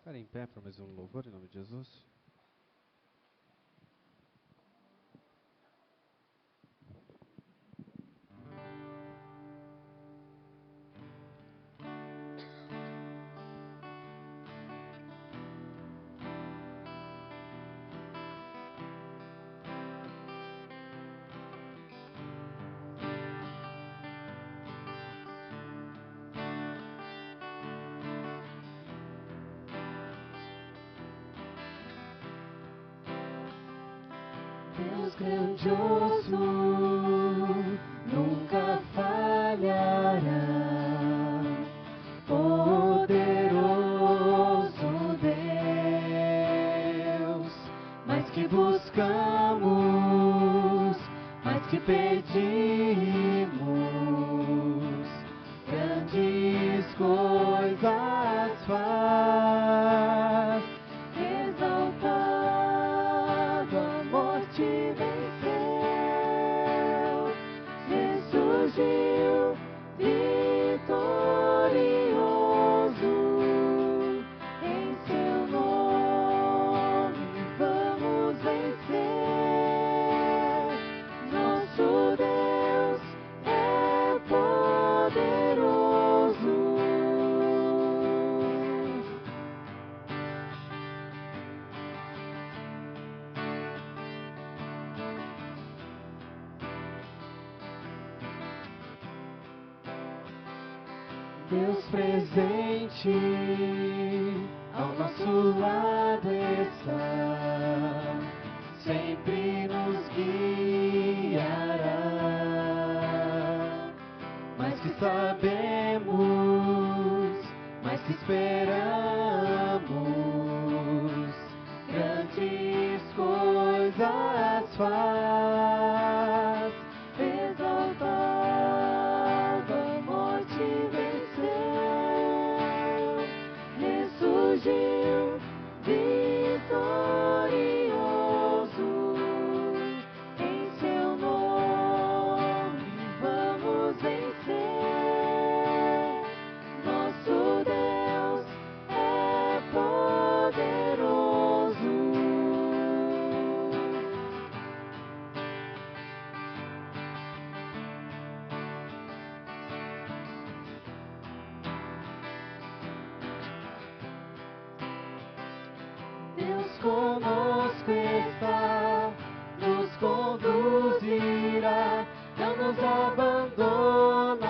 Speaker 6: Ficar em pé para mais um louvor em nome de Jesus.
Speaker 2: Deus grandioso, nunca falhará. Poderoso Deus, mais que buscamos, mais que pedimos, grandes coisas faz. Exaltado, a morte venceu, ressurgiu vitorioso. Em seu nome vamos vencer. Nosso Deus é poderoso. Deus presente ao nosso lado está, sempre nos guiará. Mais que sabemos, mais que esperamos, grandes coisas faz. Exaltado, a morte venceu, ressurgiu vitorioso. Em seu nome vamos vencer. Nosso Deus é poderoso. Deus conosco está, nos conduzirá, não nos abandona,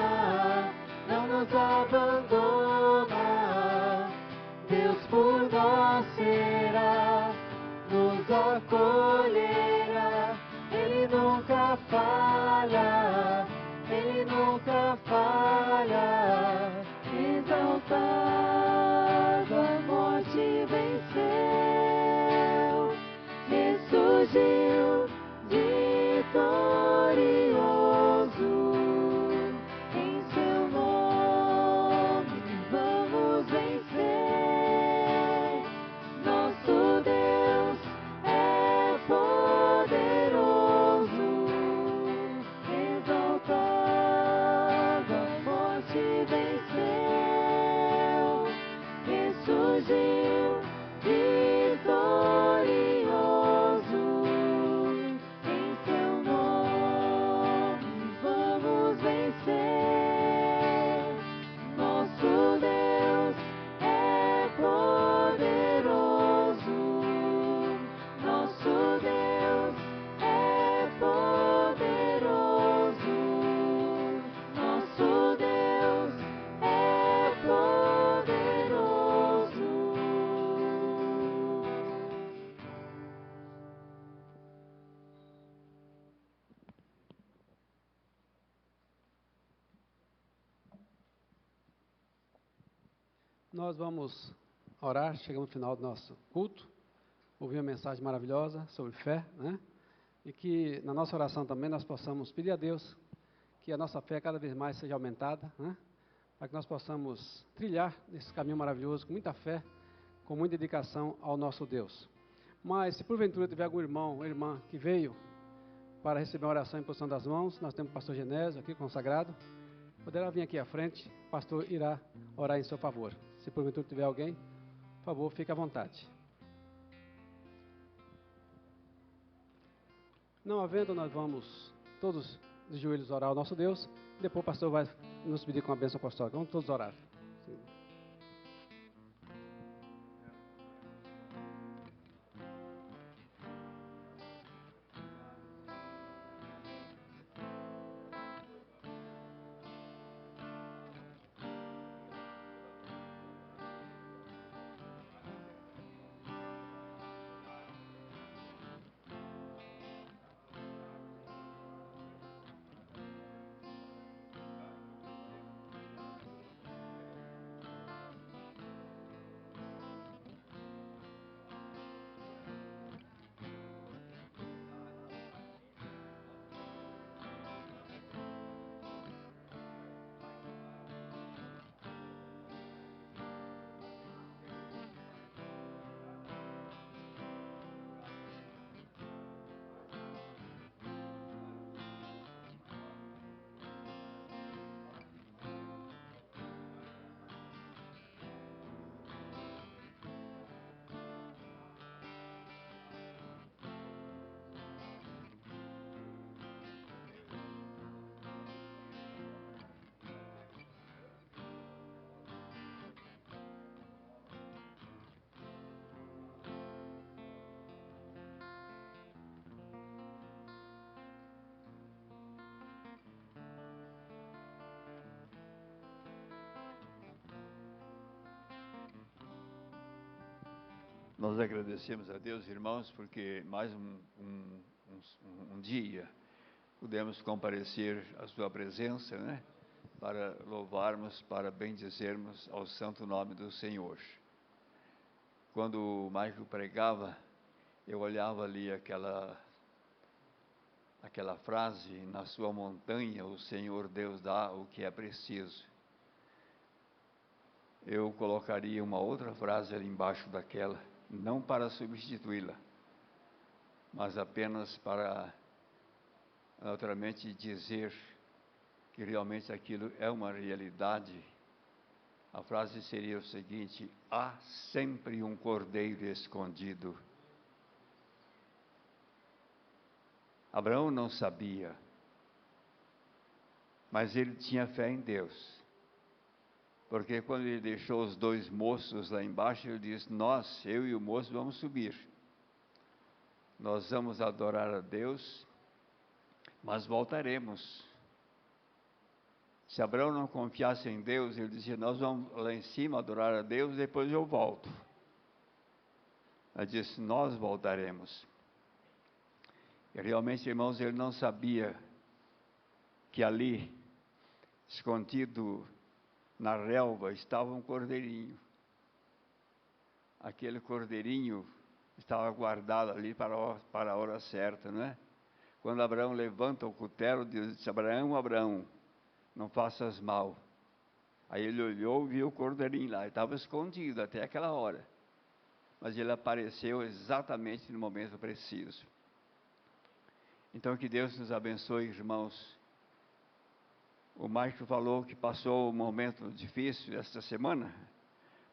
Speaker 2: não nos abandona. Deus por nós será, nos acolherá. Ele nunca falha, Ele nunca falha. Exaltado, a morte venceu, ressurgiu vitorioso. Em seu nome vamos vencer. Nosso Deus é poderoso. Exaltado, a morte venceu, ressurgiu vitorioso. Em seu nome vamos vencer. Nosso Deus é poderoso. Nosso Deus é poderoso. Nosso Deus é poderoso.
Speaker 3: Nós vamos orar, chegamos no final do nosso culto, ouvir uma mensagem maravilhosa sobre fé, né? E que na nossa oração também nós possamos pedir a Deus que a nossa fé cada vez mais seja aumentada, né? Para que nós possamos trilhar esse caminho maravilhoso com muita fé, com muita dedicação ao nosso Deus. Mas se porventura tiver algum irmão ou irmã que veio para receber uma oração em posição das mãos, nós temos o pastor Genésio aqui consagrado, poderá vir aqui à frente, o pastor irá orar em seu favor. Se porventura tiver alguém, Por favor, fique à vontade. Não havendo, nós vamos todos de joelhos orar ao nosso Deus. Depois o pastor vai nos pedir com a bênção apostólica. Vamos todos orar. Sim.
Speaker 4: Nós agradecemos a Deus, irmãos, porque mais um dia pudemos comparecer à sua presença, né? Para louvarmos, para bendizermos ao santo nome do Senhor. Quando o Michael pregava, eu olhava ali aquela frase: na sua montanha o Senhor Deus dá o que é preciso. Eu colocaria uma outra frase ali embaixo daquela, não para substituí-la, mas apenas para, naturalmente, dizer que realmente aquilo é uma realidade. A frase seria o seguinte: há sempre um cordeiro escondido. Abraão não sabia, mas ele tinha fé em Deus. Porque quando ele deixou os dois moços lá embaixo, ele disse: eu e o moço vamos subir. Nós vamos adorar a Deus, mas voltaremos. Se Abraão não confiasse em Deus, ele dizia: nós vamos lá em cima adorar a Deus, depois eu volto. Ele disse: nós voltaremos. E realmente, irmãos, ele não sabia que ali, escondido na relva, estava um cordeirinho. Aquele cordeirinho estava guardado ali para a hora certa, não é? Quando Abraão levanta o cutelo, diz: Abraão, não faças mal. Aí ele olhou e viu o cordeirinho lá, ele estava escondido até aquela hora. Mas ele apareceu exatamente no momento preciso. Então que Deus nos abençoe, irmãos. O Márcio falou que passou um momento difícil esta semana.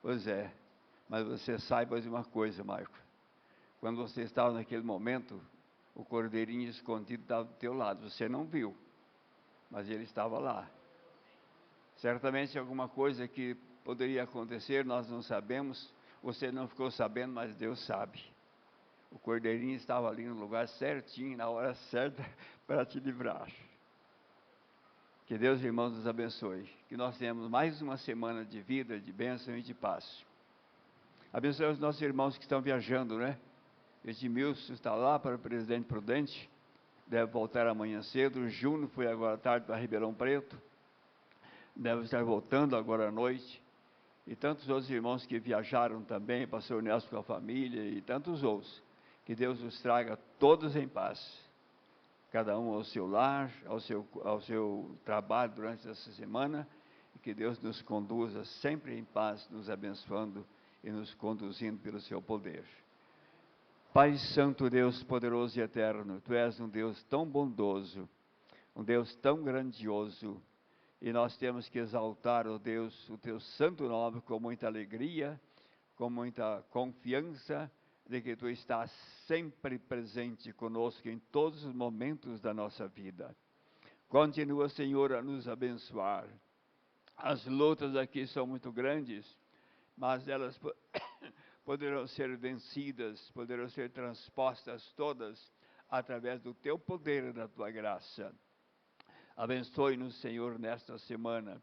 Speaker 4: Pois é, mas você saiba de uma coisa, Márcio. Quando você estava naquele momento, o cordeirinho escondido estava do teu lado. Você não viu, mas ele estava lá. Certamente alguma coisa que poderia acontecer, nós não sabemos. Você não ficou sabendo, mas Deus sabe. O cordeirinho estava ali no lugar certinho, na hora certa, para te livrar. Que Deus, irmãos, nos abençoe. Que nós tenhamos mais uma semana de vida, de bênção e de paz. Abençoe os nossos irmãos que estão viajando, né? Edmilson está lá para o Presidente Prudente, deve voltar amanhã cedo. O Júnior foi agora à tarde para Ribeirão Preto, deve estar voltando agora à noite. E tantos outros irmãos que viajaram também, pastor Nelson com a família e tantos outros. Que Deus os traga todos em paz. Cada um ao seu lar, ao seu trabalho durante essa semana. E que Deus nos conduza sempre em paz, nos abençoando e nos conduzindo pelo seu poder. Pai Santo, Deus poderoso e eterno, Tu és um Deus tão bondoso, um Deus tão grandioso, e nós temos que exaltar, ó Deus, o Teu santo nome com muita alegria, com muita confiança de que Tu estás sempre presente conosco em todos os momentos da nossa vida. Continua, Senhor, a nos abençoar. As lutas aqui são muito grandes, mas elas poderão ser vencidas, poderão ser transpostas todas através do Teu poder e da Tua graça. Abençoe-nos, Senhor, nesta semana.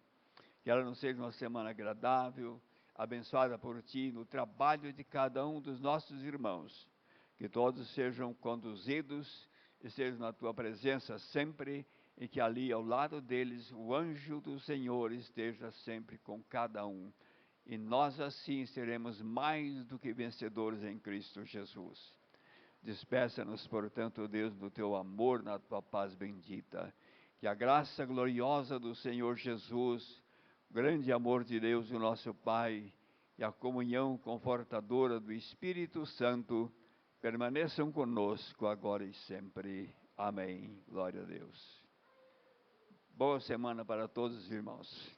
Speaker 4: Que ela não seja uma semana agradável, abençoada por Ti no trabalho de cada um dos nossos irmãos. Que todos sejam conduzidos e sejam na Tua presença sempre, e que ali ao lado deles o anjo do Senhor esteja sempre com cada um. E nós assim seremos mais do que vencedores em Cristo Jesus. Despeça-nos, portanto, Deus, do Teu amor, na Tua paz bendita. Que a graça gloriosa do Senhor Jesus, o grande amor de Deus, o nosso Pai, e a comunhão confortadora do Espírito Santo permaneçam conosco agora e sempre. Amém. Glória a Deus. Boa semana para todos os irmãos.